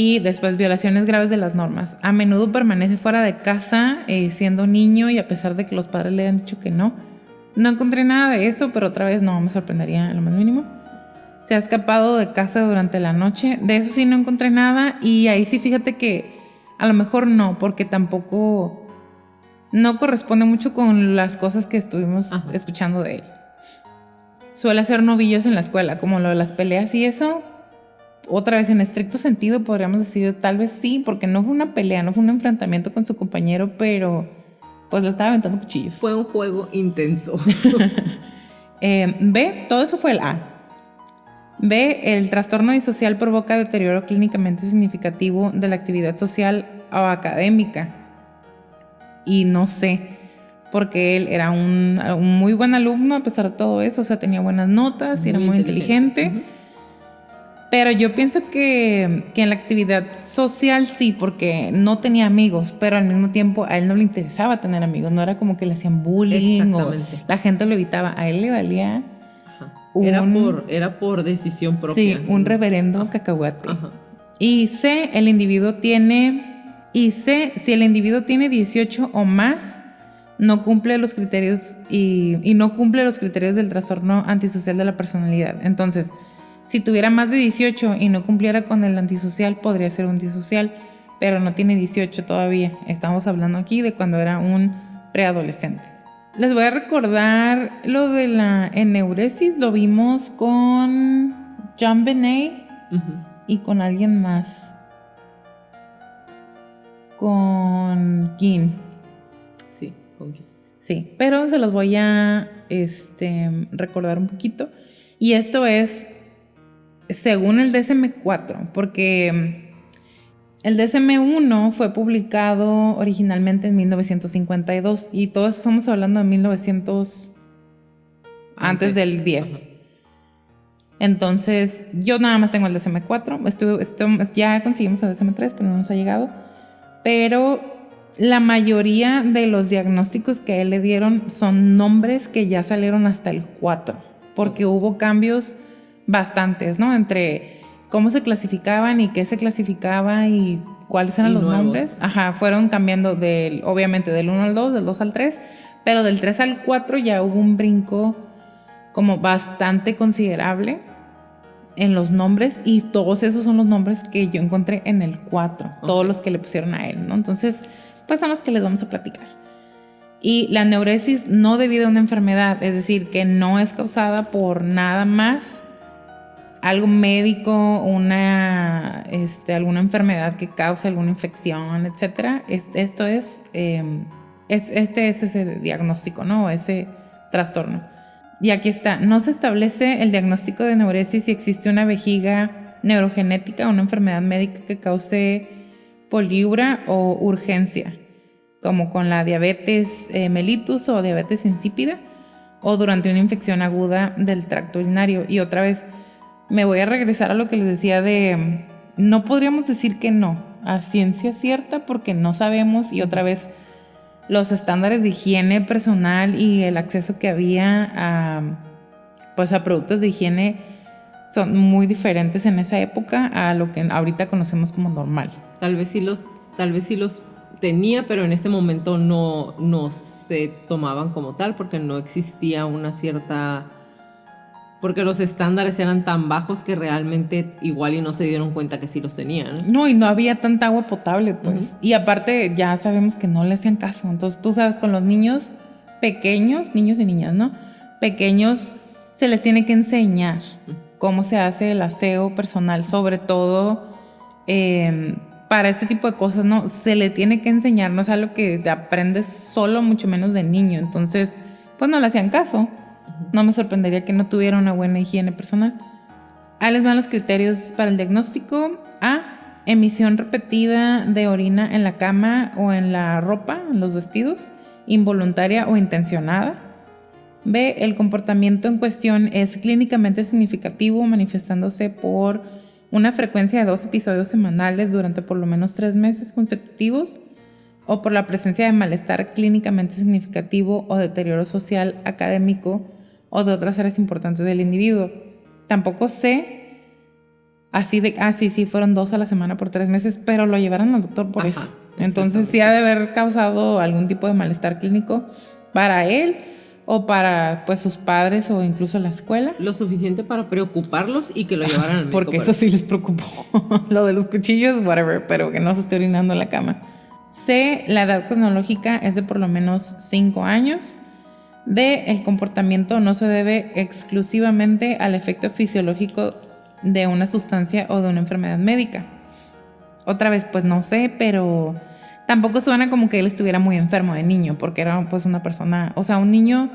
Y después, violaciones graves de las normas. A menudo permanece fuera de casa siendo niño y a pesar de que los padres le han dicho que no. No encontré nada de eso, pero otra vez no me sorprendería en lo más mínimo. Se ha escapado de casa durante la noche. De eso sí no encontré nada. Y ahí sí fíjate que a lo mejor no, porque tampoco no corresponde mucho con las cosas que estuvimos escuchando de él. Suele hacer novillos en la escuela, como lo de las peleas y eso. Otra vez, en estricto sentido, podríamos decir tal vez sí, porque no fue una pelea, no fue un enfrentamiento con su compañero, pero pues le estaba aventando cuchillos. Fue un juego intenso. B, todo eso fue el A. B, el trastorno disocial provoca deterioro clínicamente significativo de la actividad social o académica. Y no sé, porque él era un muy buen alumno a pesar de todo eso, o sea, tenía buenas notas, era muy inteligente. Pero yo pienso que en la actividad social sí, porque no tenía amigos, pero al mismo tiempo a él no le interesaba tener amigos, no era como que le hacían bullying o la gente lo evitaba, a él le valía. Era por decisión propia. Sí, un reverendo cacahuate. Y C, si el individuo tiene 18 o más, no cumple los criterios y no cumple los criterios del trastorno antisocial de la personalidad. Entonces, si tuviera más de 18 y no cumpliera con el antisocial, podría ser un disocial, pero no tiene 18 todavía. Estamos hablando aquí de cuando era un preadolescente. Les voy a recordar lo de la eneuresis, lo vimos con John Benet y con alguien más. Con Ginn. Sí, con Ginn. Sí, pero se los voy a recordar un poquito. Y esto es según el DSM-4, porque el DSM-1 fue publicado originalmente en 1952 y todo eso estamos hablando de 1900 antes del 10. Entonces, yo nada más tengo el DSM-4, ya conseguimos el DSM-3, pero no nos ha llegado. Pero la mayoría de los diagnósticos que a él le dieron son nombres que ya salieron hasta el 4, porque hubo cambios bastantes, ¿no? Entre cómo se clasificaban y qué se clasificaba y cuáles eran los nombres. Fueron cambiando obviamente del 1 al 2, del 2 al 3, pero del 3 al 4 ya hubo un brinco como bastante considerable en los nombres y todos esos son los nombres que yo encontré en el 4, todos los que le pusieron a él, ¿no? Entonces, pues son los que les vamos a platicar. Y la neuresis no debido a una enfermedad, es decir, que no es causada por nada más algo médico, alguna enfermedad que cause alguna infección, etcétera. Esto es ese diagnóstico, ¿no? Ese trastorno. Y aquí está, no se establece el diagnóstico de neuresis si existe una vejiga neurogenética o una enfermedad médica que cause poliuria o urgencia, como con la diabetes mellitus o diabetes insípida, o durante una infección aguda del tracto urinario. Y otra vez, me voy a regresar a lo que les decía de no podríamos decir que no a ciencia cierta porque no sabemos, y otra vez los estándares de higiene personal y el acceso que había a productos de higiene son muy diferentes en esa época a lo que ahorita conocemos como normal. Tal vez sí los tenía, pero en ese momento no se tomaban como tal porque no existía una cierta... Porque los estándares eran tan bajos que realmente igual y no se dieron cuenta que sí los tenían. No, y no había tanta agua potable, pues. Y aparte ya sabemos que no le hacían caso. Entonces, tú sabes, con los niños pequeños, niños y niñas, ¿no? Pequeños, se les tiene que enseñar cómo se hace el aseo personal, sobre todo para este tipo de cosas, ¿no? Se le tiene que enseñar, no es algo que te aprendes solo, mucho menos de niño. Entonces, pues no le hacían caso. No me sorprendería que no tuviera una buena higiene personal. Ahí les van los criterios para el diagnóstico. A, emisión repetida de orina en la cama o en la ropa, en los vestidos, involuntaria o intencionada. B, el comportamiento en cuestión es clínicamente significativo, manifestándose por una frecuencia de 2 episodios semanales durante por lo menos 3 meses consecutivos, o por la presencia de malestar clínicamente significativo o deterioro social, académico o de otras áreas importantes del individuo. Tampoco sé Sí, fueron 2 a la semana por 3 meses, pero lo llevaron al doctor por eso. Entonces sí ha de haber causado algún tipo de malestar clínico para él o para pues sus padres o incluso la escuela. Lo suficiente para preocuparlos y que lo llevaran al médico. Porque eso sí les preocupó. Lo de los cuchillos, whatever, pero que no se esté orinando en la cama. C, la edad cronológica es de por lo menos 5 años. D, el comportamiento no se debe exclusivamente al efecto fisiológico de una sustancia o de una enfermedad médica. Otra vez, pues no sé, pero tampoco suena como que él estuviera muy enfermo de niño, porque era pues una persona, o sea, un niño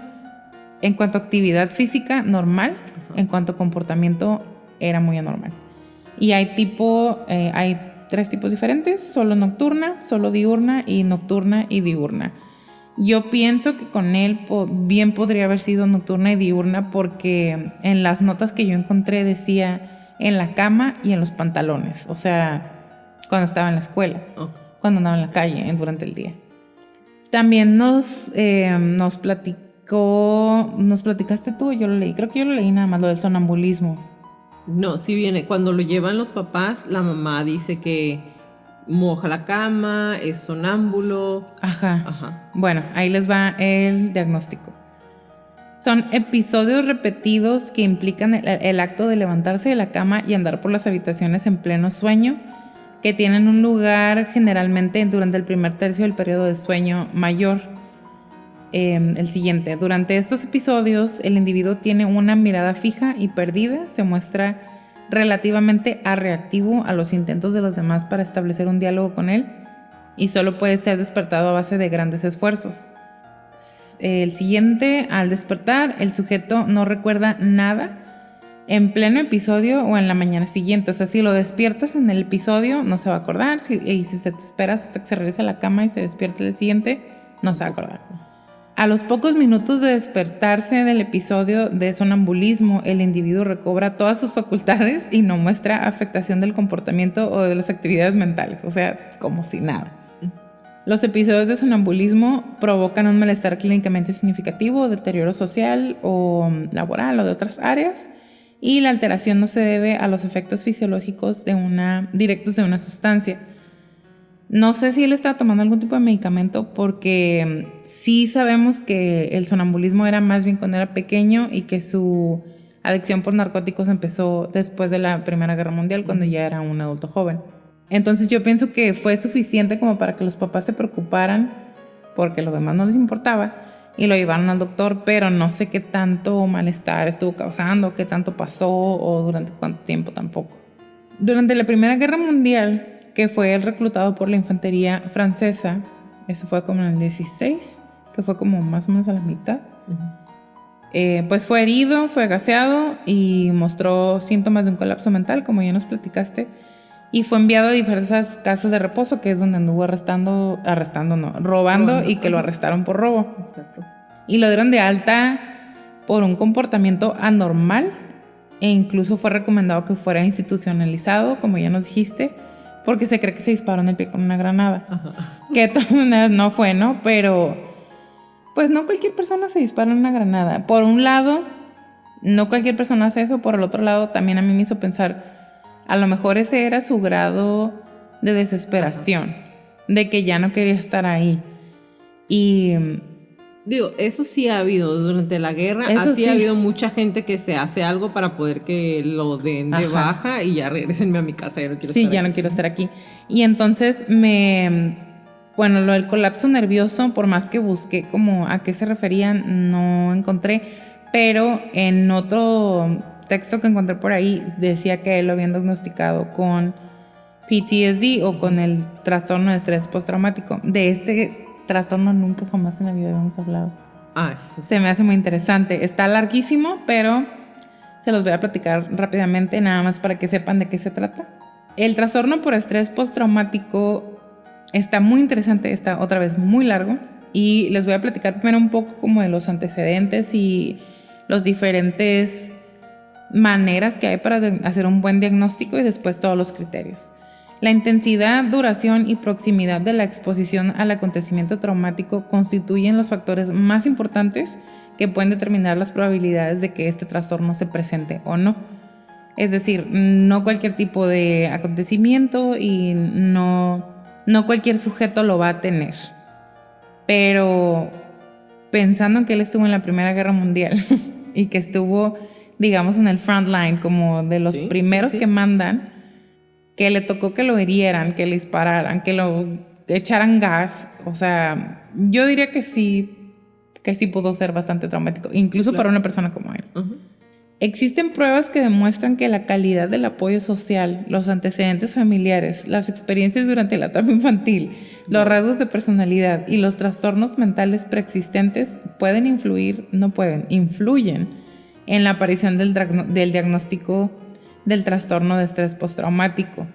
en cuanto a actividad física normal, en cuanto a comportamiento era muy anormal. Y hay 3 tipos diferentes: solo nocturna, solo diurna y nocturna y diurna. Yo pienso que con él bien podría haber sido nocturna y diurna, porque en las notas que yo encontré decía en la cama y en los pantalones, o sea, cuando estaba en la escuela, cuando andaba en la calle durante el día. También nos platicaste tú, yo lo leí, creo que yo lo leí nada más, lo del sonambulismo. No, sí viene, cuando lo llevan los papás, la mamá dice que moja la cama, es sonámbulo. Ajá. Bueno, ahí les va el diagnóstico. Son episodios repetidos que implican el acto de levantarse de la cama y andar por las habitaciones en pleno sueño, que tienen un lugar generalmente durante el primer tercio del periodo de sueño mayor. El siguiente: durante estos episodios, el individuo tiene una mirada fija y perdida, se muestra relativamente reactivo a los intentos de los demás para establecer un diálogo con él y solo puede ser despertado a base de grandes esfuerzos. El siguiente: al despertar, el sujeto no recuerda nada en pleno episodio o en la mañana siguiente. O sea, si lo despiertas en el episodio, no se va a acordar. Y si se te esperas hasta que se regresa a la cama y se despierta el siguiente, no se va a acordar. A los pocos minutos de despertarse del episodio de sonambulismo, el individuo recobra todas sus facultades y no muestra afectación del comportamiento o de las actividades mentales. O sea, como si nada. Los episodios de sonambulismo provocan un malestar clínicamente significativo, deterioro social o laboral o de otras áreas, y la alteración no se debe a los efectos fisiológicos directos de una sustancia. No sé si él estaba tomando algún tipo de medicamento, porque sí sabemos que el sonambulismo era más bien cuando era pequeño y que su adicción por narcóticos empezó después de la Primera Guerra Mundial, cuando ya era un adulto joven. Entonces yo pienso que fue suficiente como para que los papás se preocuparan, porque lo demás no les importaba, y lo llevaron al doctor, pero no sé qué tanto malestar estuvo causando, qué tanto pasó o durante cuánto tiempo tampoco. Durante la Primera Guerra Mundial, que fue el reclutado por la infantería francesa, eso fue como en el 16, que fue como más o menos a la mitad, pues fue herido, fue gaseado y mostró síntomas de un colapso mental, como ya nos platicaste, y fue enviado a diversas casas de reposo, que es donde anduvo robando y que lo arrestaron por robo. Exacto. Y lo dieron de alta por un comportamiento anormal, e incluso fue recomendado que fuera institucionalizado, como ya nos dijiste, porque se cree que se disparó en el pie con una granada. Ajá. Que de todas maneras no fue, ¿no? Pero pues no cualquier persona se dispara en una granada. Por un lado, no cualquier persona hace eso. Por el otro lado, también a mí me hizo pensar, a lo mejor ese era su grado de desesperación. Ajá. De que ya no quería estar ahí. Y digo, eso sí ha habido durante la guerra. Así ha habido mucha gente que se hace algo para poder que lo den de baja y ya regresenme a mi casa, ya no quiero estar aquí. Sí, ya no quiero estar aquí. Y entonces lo del colapso nervioso, por más que busqué como a qué se referían, no encontré. Pero en otro texto que encontré por ahí decía que él lo habían diagnosticado con PTSD o con el trastorno de estrés postraumático. De este trastorno nunca jamás en la vida habíamos hablado. Se me hace muy interesante. Está larguísimo, pero se los voy a platicar rápidamente, nada más para que sepan de qué se trata. El trastorno por estrés postraumático está muy interesante, está otra vez muy largo, y les voy a platicar primero un poco como de los antecedentes y los diferentes maneras que hay para hacer un buen diagnóstico, y después todos los criterios. La intensidad, duración y proximidad de la exposición al acontecimiento traumático constituyen los factores más importantes que pueden determinar las probabilidades de que este trastorno se presente o no. Es decir, no cualquier tipo de acontecimiento y no cualquier sujeto lo va a tener. Pero pensando en que él estuvo en la Primera Guerra Mundial y que estuvo, digamos, en el front line, como de los primeros que mandan, que le tocó que lo hirieran, que le dispararan, que lo echaran gas, o sea, yo diría que sí pudo ser bastante traumático, incluso para una persona como él. Uh-huh. Existen pruebas que demuestran que la calidad del apoyo social, los antecedentes familiares, las experiencias durante la etapa infantil, los rasgos de personalidad y los trastornos mentales preexistentes influyen en la aparición del diagnóstico del trastorno de estrés postraumático.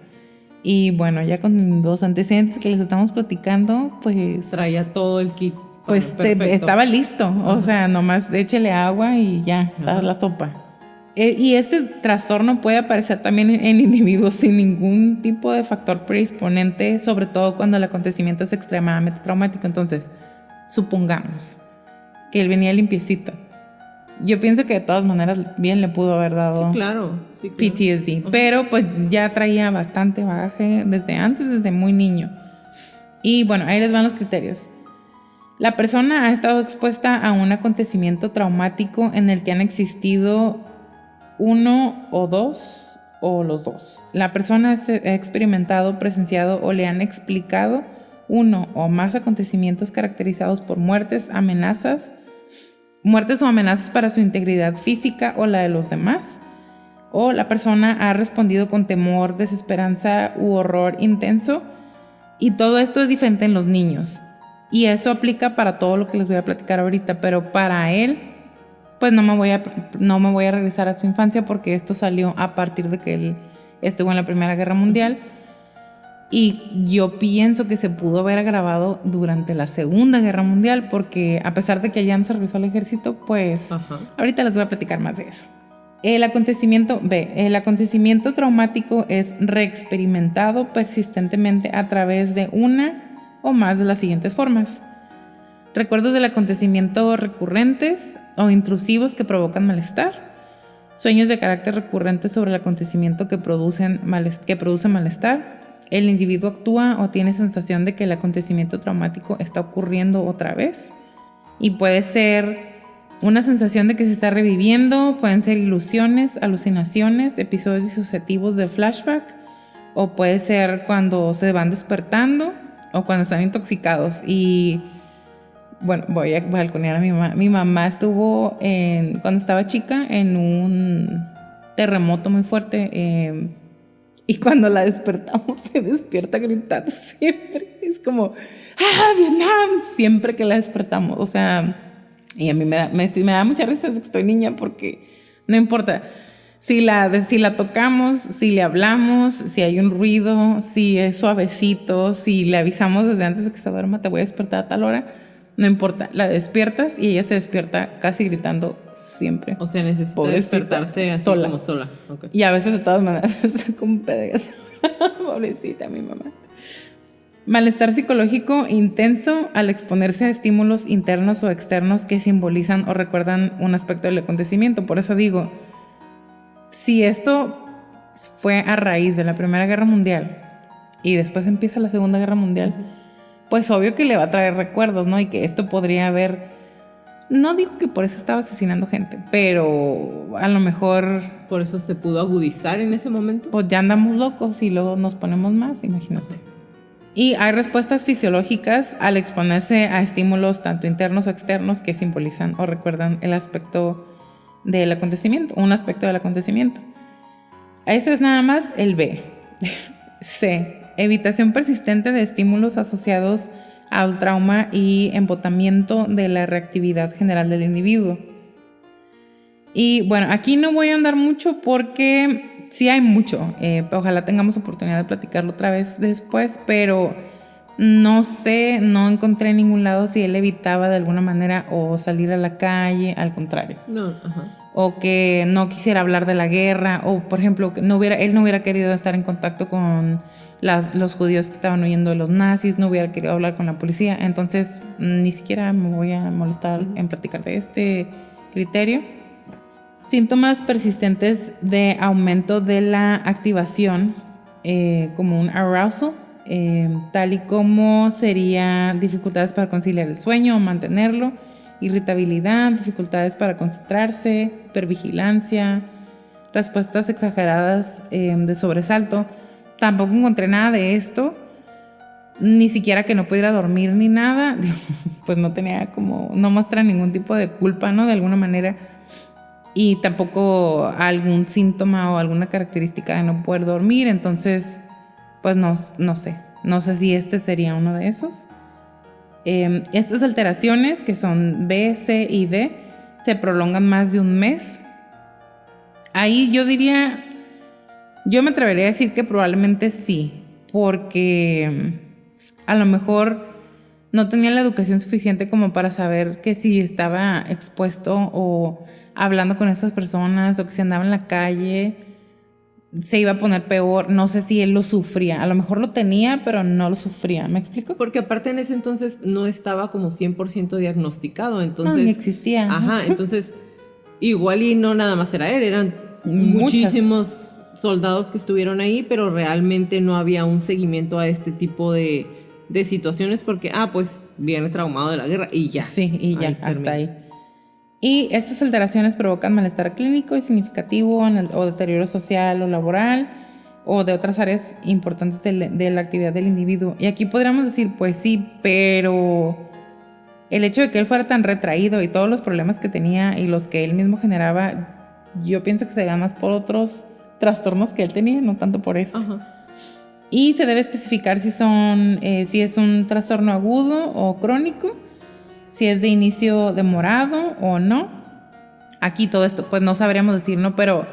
Y bueno, ya con los antecedentes que les estamos platicando, pues... traía todo el kit. Pues estaba listo, o sea, nomás échele agua y ya, está la sopa. Y este trastorno puede aparecer también en individuos sin ningún tipo de factor predisponente, sobre todo cuando el acontecimiento es extremadamente traumático. Entonces, supongamos que él venía limpiecito. Yo pienso que de todas maneras bien le pudo haber dado sí, claro. PTSD, pero pues ya traía bastante bagaje desde muy niño. Y bueno, ahí les van los criterios. La persona ha estado expuesta a un acontecimiento traumático en el que han existido uno o dos o los dos. La persona ha experimentado, presenciado o le han explicado uno o más acontecimientos caracterizados por muertes o amenazas para su integridad física o la de los demás. O la persona ha respondido con temor, desesperanza u horror intenso. Y todo esto es diferente en los niños. Y eso aplica para todo lo que les voy a platicar ahorita, pero para él, pues no me voy a regresar a su infancia porque esto salió a partir de que él estuvo en la Primera Guerra Mundial. Y yo pienso que se pudo haber agravado durante la Segunda Guerra Mundial porque a pesar de que ya no se regresó al ejército, pues ahorita les voy a platicar más de eso. El acontecimiento traumático es reexperimentado persistentemente a través de una o más de las siguientes formas: recuerdos del acontecimiento recurrentes o intrusivos que provocan malestar, sueños de carácter recurrente sobre el acontecimiento que producen malestar, el individuo actúa o tiene sensación de que el acontecimiento traumático está ocurriendo otra vez, y puede ser una sensación de que se está reviviendo, pueden ser ilusiones, alucinaciones, episodios disociativos de flashback, o puede ser cuando se van despertando o cuando están intoxicados. Y bueno, voy a balconear a mi mamá. Mi mamá estuvo cuando estaba chica en un terremoto muy fuerte, y cuando la despertamos se despierta gritando siempre. Es como, ¡ah, Vietnam! Siempre que la despertamos, o sea, y a mí me da mucha risa desde que estoy niña porque no importa. Si la tocamos, si le hablamos, si hay un ruido, si es suavecito, si le avisamos desde antes de que se duerma, te voy a despertar a tal hora, no importa, la despiertas y ella se despierta casi gritando siempre. O sea, necesita pobrecita, despertarse así sola. Como sola. Okay. Y a veces de todas maneras se saca un pedazo. Pobrecita mi mamá. Malestar psicológico intenso al exponerse a estímulos internos o externos que simbolizan o recuerdan un aspecto del acontecimiento. Por eso digo, si esto fue a raíz de la Primera Guerra Mundial y después empieza la Segunda Guerra Mundial, pues obvio que le va a traer recuerdos, ¿no? Y que esto podría haber, no digo que por eso estaba asesinando gente, pero a lo mejor por eso se pudo agudizar en ese momento. Pues ya andamos locos y luego nos ponemos más, imagínate. Y hay respuestas fisiológicas al exponerse a estímulos tanto internos o externos que simbolizan o recuerdan el aspecto del acontecimiento, un aspecto del acontecimiento. Ese es nada más el B. C. Evitación persistente de estímulos asociados al trauma y embotamiento de la reactividad general del individuo. Y bueno, aquí no voy a andar mucho porque sí hay mucho. Ojalá tengamos oportunidad de platicarlo otra vez después, pero no sé, no encontré en ningún lado si él evitaba de alguna manera o salir a la calle, al contrario. No, O que no quisiera hablar de la guerra, o por ejemplo, que él no hubiera querido estar en contacto con los judíos que estaban huyendo de los nazis, no hubiera querido hablar con la policía. Entonces ni siquiera me voy a molestar en platicar de este criterio. síntomas persistentes de aumento de la activación, como un arousal, tal y como sería dificultades para conciliar el sueño o mantenerlo, irritabilidad, dificultades para concentrarse, hipervigilancia, respuestas exageradas de sobresalto. Tampoco encontré nada de esto, ni siquiera que no pudiera dormir ni nada. Pues no tenía como, no muestra ningún tipo de culpa, ¿no? De alguna manera. Y tampoco algún síntoma o alguna característica de no poder dormir. Entonces, pues no sé. No sé si este sería uno de esos. Estas alteraciones, que son B, C y D, se prolongan más de un mes. Ahí yo me atrevería a decir que probablemente sí, porque a lo mejor no tenía la educación suficiente como para saber que si estaba expuesto o hablando con estas personas o que si andaba en la calle se iba a poner peor. No sé si él lo sufría, a lo mejor lo tenía pero no lo sufría, ¿me explico? Porque aparte en ese entonces no estaba como 100% diagnosticado, entonces... No, ni existía. Ajá, entonces igual y no nada más era él, eran muchísimos soldados que estuvieron ahí, pero realmente no había un seguimiento a este tipo de situaciones porque, pues viene traumado de la guerra y ya. Sí, y ya, hasta ahí. Y estas alteraciones provocan malestar clínico y significativo o deterioro social o laboral o de otras áreas importantes de la actividad del individuo. Y aquí podríamos decir, pues sí, pero el hecho de que él fuera tan retraído y todos los problemas que tenía y los que él mismo generaba, yo pienso que se dan más por otros trastornos que él tenía, no tanto por esto. Ajá. Y se debe especificar si es un trastorno agudo o crónico, si es de inicio demorado o no. Aquí todo esto pues no sabríamos decir, ¿no? Pero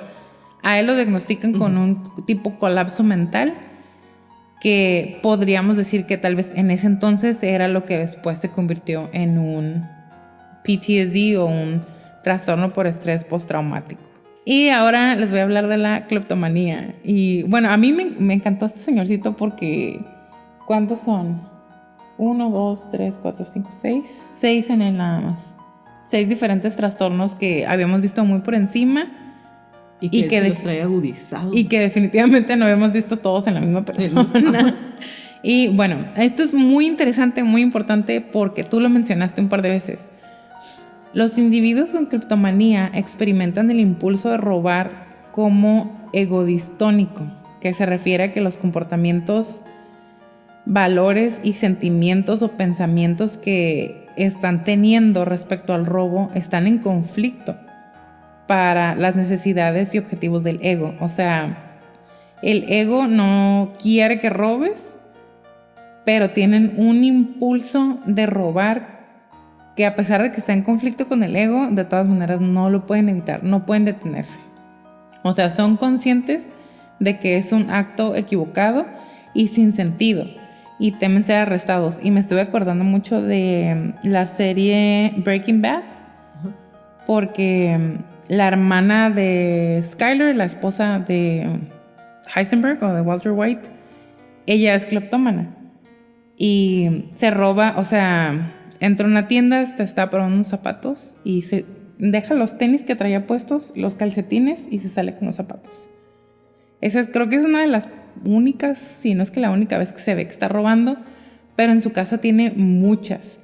a él lo diagnostican con un tipo colapso mental, que podríamos decir que tal vez en ese entonces era lo que después se convirtió en un PTSD o un trastorno por estrés postraumático. Y ahora les voy a hablar de la cleptomanía. Y bueno, a mí me encantó este señorcito porque ¿cuántos son? 1, 2, 3, 4, 5, 6. 6 en él nada más. 6 diferentes trastornos que habíamos visto muy por encima. Y que los trae agudizados. Y que definitivamente no habíamos visto todos en la misma persona. Y bueno, esto es muy interesante, muy importante porque tú lo mencionaste un par de veces. Los individuos con cleptomanía experimentan el impulso de robar como egodistónico, que se refiere a que los comportamientos, valores y sentimientos o pensamientos que están teniendo respecto al robo están en conflicto para las necesidades y objetivos del ego. O sea, el ego no quiere que robes, pero tienen un impulso de robar que, a pesar de que está en conflicto con el ego, de todas maneras no lo pueden evitar, no pueden detenerse. O sea, son conscientes de que es un acto equivocado y sin sentido, y temen ser arrestados. Y me estuve acordando mucho de la serie Breaking Bad, porque la hermana de Skyler, la esposa de Heisenberg o de Walter White, ella es cleptómana y se roba, o sea, entra a una tienda, está probando unos zapatos y se deja los tenis que traía puestos, los calcetines, y se sale con los zapatos. Creo que es una de las únicas, si no es que la única vez que se ve que está robando, pero en su casa tiene muchas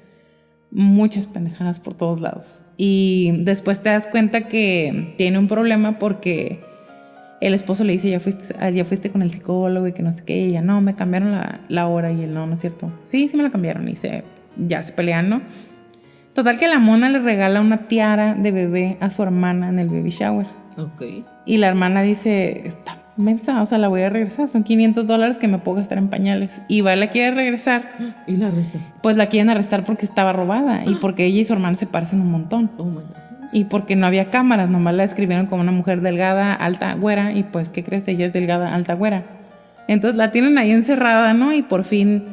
pendejadas por todos lados. Y después te das cuenta que tiene un problema porque el esposo le dice, ya fuiste con el psicólogo y que no sé qué, y ella, no, me cambiaron la hora, y él, no es cierto. Sí me la cambiaron, y ya se pelean, ¿no? Total que la mona le regala una tiara de bebé a su hermana en el baby shower. Ok. Y la hermana dice, está mensa, o sea, la voy a regresar, son $500 que me puedo gastar en pañales. Y la quiere regresar. ¿Y la arrestan? Pues la quieren arrestar porque estaba robada y porque ella y su hermana se parecen un montón. Oh my God. Y porque no había cámaras, nomás la describieron como una mujer delgada, alta, güera, y pues, ¿qué crees? Ella es delgada, alta, güera. Entonces la tienen ahí encerrada, ¿no? Y por fin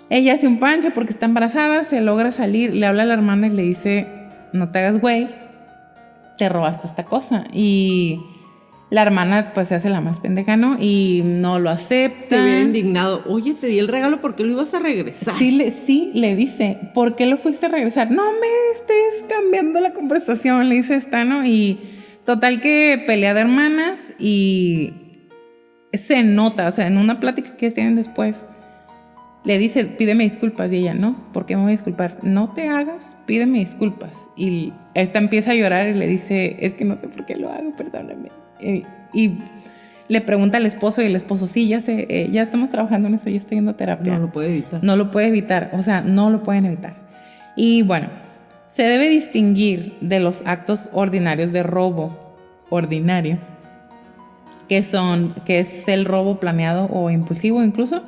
ella hace un pancho porque está embarazada, se logra salir, le habla a la hermana y le dice, no te hagas güey, te robaste esta cosa. Y la hermana pues se hace la más pendeja, ¿no? Y no lo acepta. Se ve indignado. Oye, te di el regalo, ¿por qué lo ibas a regresar? Sí, le dice, ¿por qué lo fuiste a regresar? No me estés cambiando la conversación, le dice esta, ¿no? Y Total que pelea de hermanas y se nota, o sea, en una plática que tienen después, le dice, pídeme disculpas, y ella, no, ¿por qué me voy a disculpar? No te hagas, pídeme disculpas. Y esta empieza a llorar y le dice, es que no sé por qué lo hago, perdóname. Y le pregunta al esposo y el esposo, sí, ya sé, ya estamos trabajando en eso, ya estoy yendo a terapia. No lo puede evitar. No lo puede evitar, o sea, no lo pueden evitar. Y bueno, se debe distinguir de los actos ordinarios de robo ordinario, que es el robo planeado o impulsivo incluso,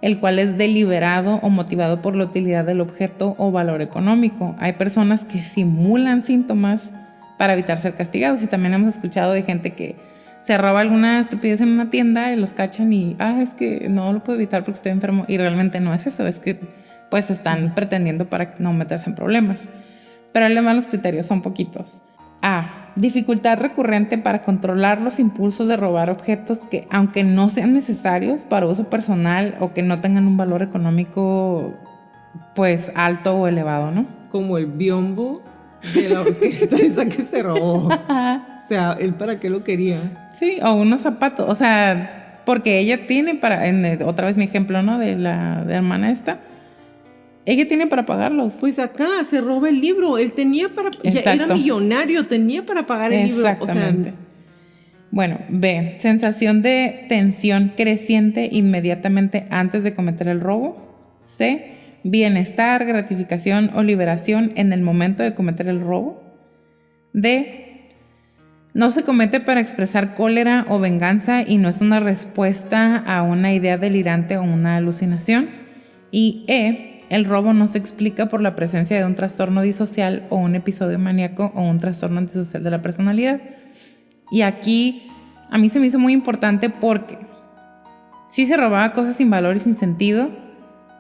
el cual es deliberado o motivado por la utilidad del objeto o valor económico. Hay personas que simulan síntomas para evitar ser castigados, y también hemos escuchado de gente que se roba alguna estupidez en una tienda y los cachan y, es que no lo puedo evitar porque estoy enfermo, y realmente no es eso, es que pues están pretendiendo para no meterse en problemas. Pero además los criterios son poquitos. Dificultad recurrente para controlar los impulsos de robar objetos que, aunque no sean necesarios para uso personal o que no tengan un valor económico pues alto o elevado, ¿no? Como el biombo de la orquesta esa que se robó. O sea, ¿él para qué lo quería? Sí, o unos zapatos, o sea, porque ella tiene otra vez mi ejemplo, ¿no? De la hermana esta. Ella tiene para pagarlos. Pues acá se roba el libro. Él tenía para... Ya era millonario, tenía para pagar el libro. Exactamente. O sea, bueno, B. Sensación de tensión creciente inmediatamente antes de cometer el robo. C. Bienestar, gratificación o liberación en el momento de cometer el robo. D. No se comete para expresar cólera o venganza y no es una respuesta a una idea delirante o una alucinación. Y E. El robo no se explica por la presencia de un trastorno disocial o un episodio maníaco o un trastorno antisocial de la personalidad. Y aquí a mí se me hizo muy importante porque sí se robaba cosas sin valor y sin sentido,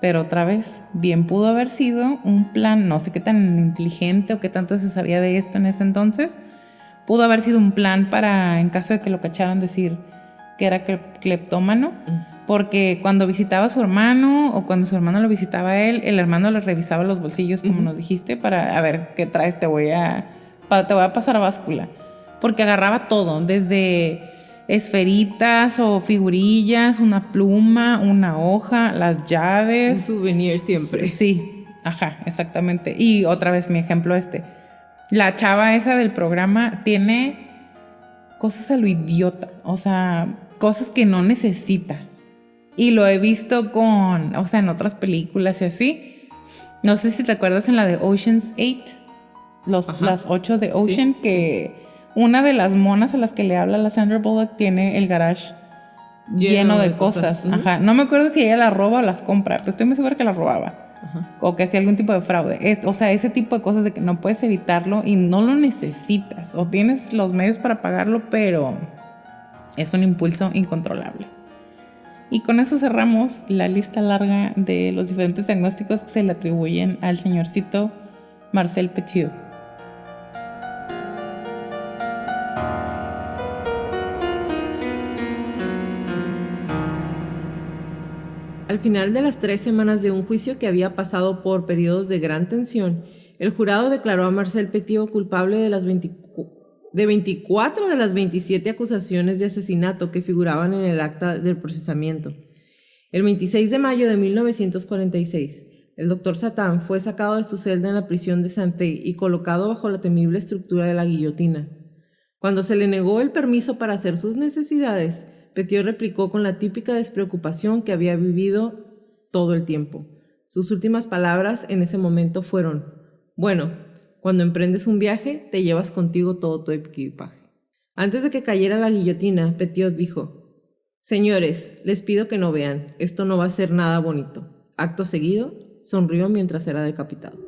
pero otra vez, bien pudo haber sido un plan, no sé qué tan inteligente o qué tanto se sabía de esto en ese entonces, pudo haber sido un plan para, en caso de que lo cacharan, decir que era cleptómano. Porque cuando visitaba a su hermano o cuando su hermano lo visitaba a él, el hermano le revisaba los bolsillos, como nos dijiste, para a ver qué traes, te voy a pasar a báscula. Porque agarraba todo, desde esferitas o figurillas, una pluma, una hoja, las llaves. Un souvenir siempre. Sí, exactamente. Y otra vez mi ejemplo la chava esa del programa tiene cosas a lo idiota, o sea, cosas que no necesita. Y lo he visto en otras películas y así. No sé si te acuerdas en la de Ocean's 8, las 8 de Ocean, sí, que una de las monas a las que le habla la Sandra Bullock tiene el garage lleno de cosas. No me acuerdo si ella las roba o las compra, pero estoy muy segura que las robaba. O que hacía algún tipo de fraude. O sea, ese tipo de cosas de que no puedes evitarlo y no lo necesitas. O tienes los medios para pagarlo, pero es un impulso incontrolable. Y con eso cerramos la lista larga de los diferentes diagnósticos que se le atribuyen al señorcito Marcel Petiot. Al final de las 3 semanas de un juicio que había pasado por periodos de gran tensión, el jurado declaró a Marcel Petiot culpable de 24 de las 27 acusaciones de asesinato que figuraban en el acta del procesamiento. El 26 de mayo de 1946, el Dr. Satan fue sacado de su celda en la prisión de Saint-Thé y colocado bajo la temible estructura de la guillotina. Cuando se le negó el permiso para hacer sus necesidades, Petiot replicó con la típica despreocupación que había vivido todo el tiempo. Sus últimas palabras en ese momento fueron: bueno, cuando emprendes un viaje, te llevas contigo todo tu equipaje. Antes de que cayera la guillotina, Petiot dijo: señores, les pido que no vean, esto no va a ser nada bonito. Acto seguido, sonrió mientras era decapitado.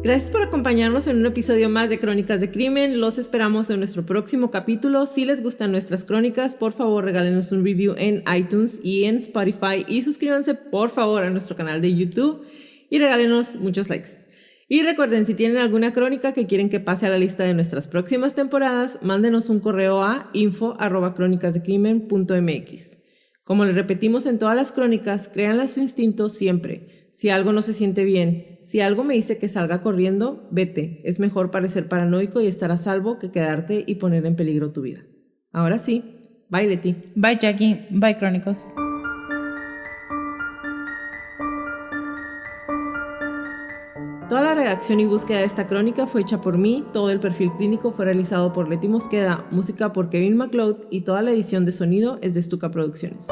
Gracias por acompañarnos en un episodio más de Crónicas de Crimen. Los esperamos en nuestro próximo capítulo. Si les gustan nuestras crónicas, por favor regálenos un review en iTunes y en Spotify y suscríbanse por favor a nuestro canal de YouTube y regálenos muchos likes. Y recuerden, si tienen alguna crónica que quieren que pase a la lista de nuestras próximas temporadas, mándenos un correo a info@cronicasdecrimen.mx. Como le repetimos en todas las crónicas, créanle a su instinto siempre. Si algo no se siente bien, si algo me dice que salga corriendo, vete. Es mejor parecer paranoico y estar a salvo que quedarte y poner en peligro tu vida. Ahora sí, bye Leti. Bye Jackie, bye Crónicos. Toda la redacción y búsqueda de esta crónica fue hecha por mí, todo el perfil clínico fue realizado por Leti Mosqueda, música por Kevin MacLeod y toda la edición de sonido es de Stuka Producciones.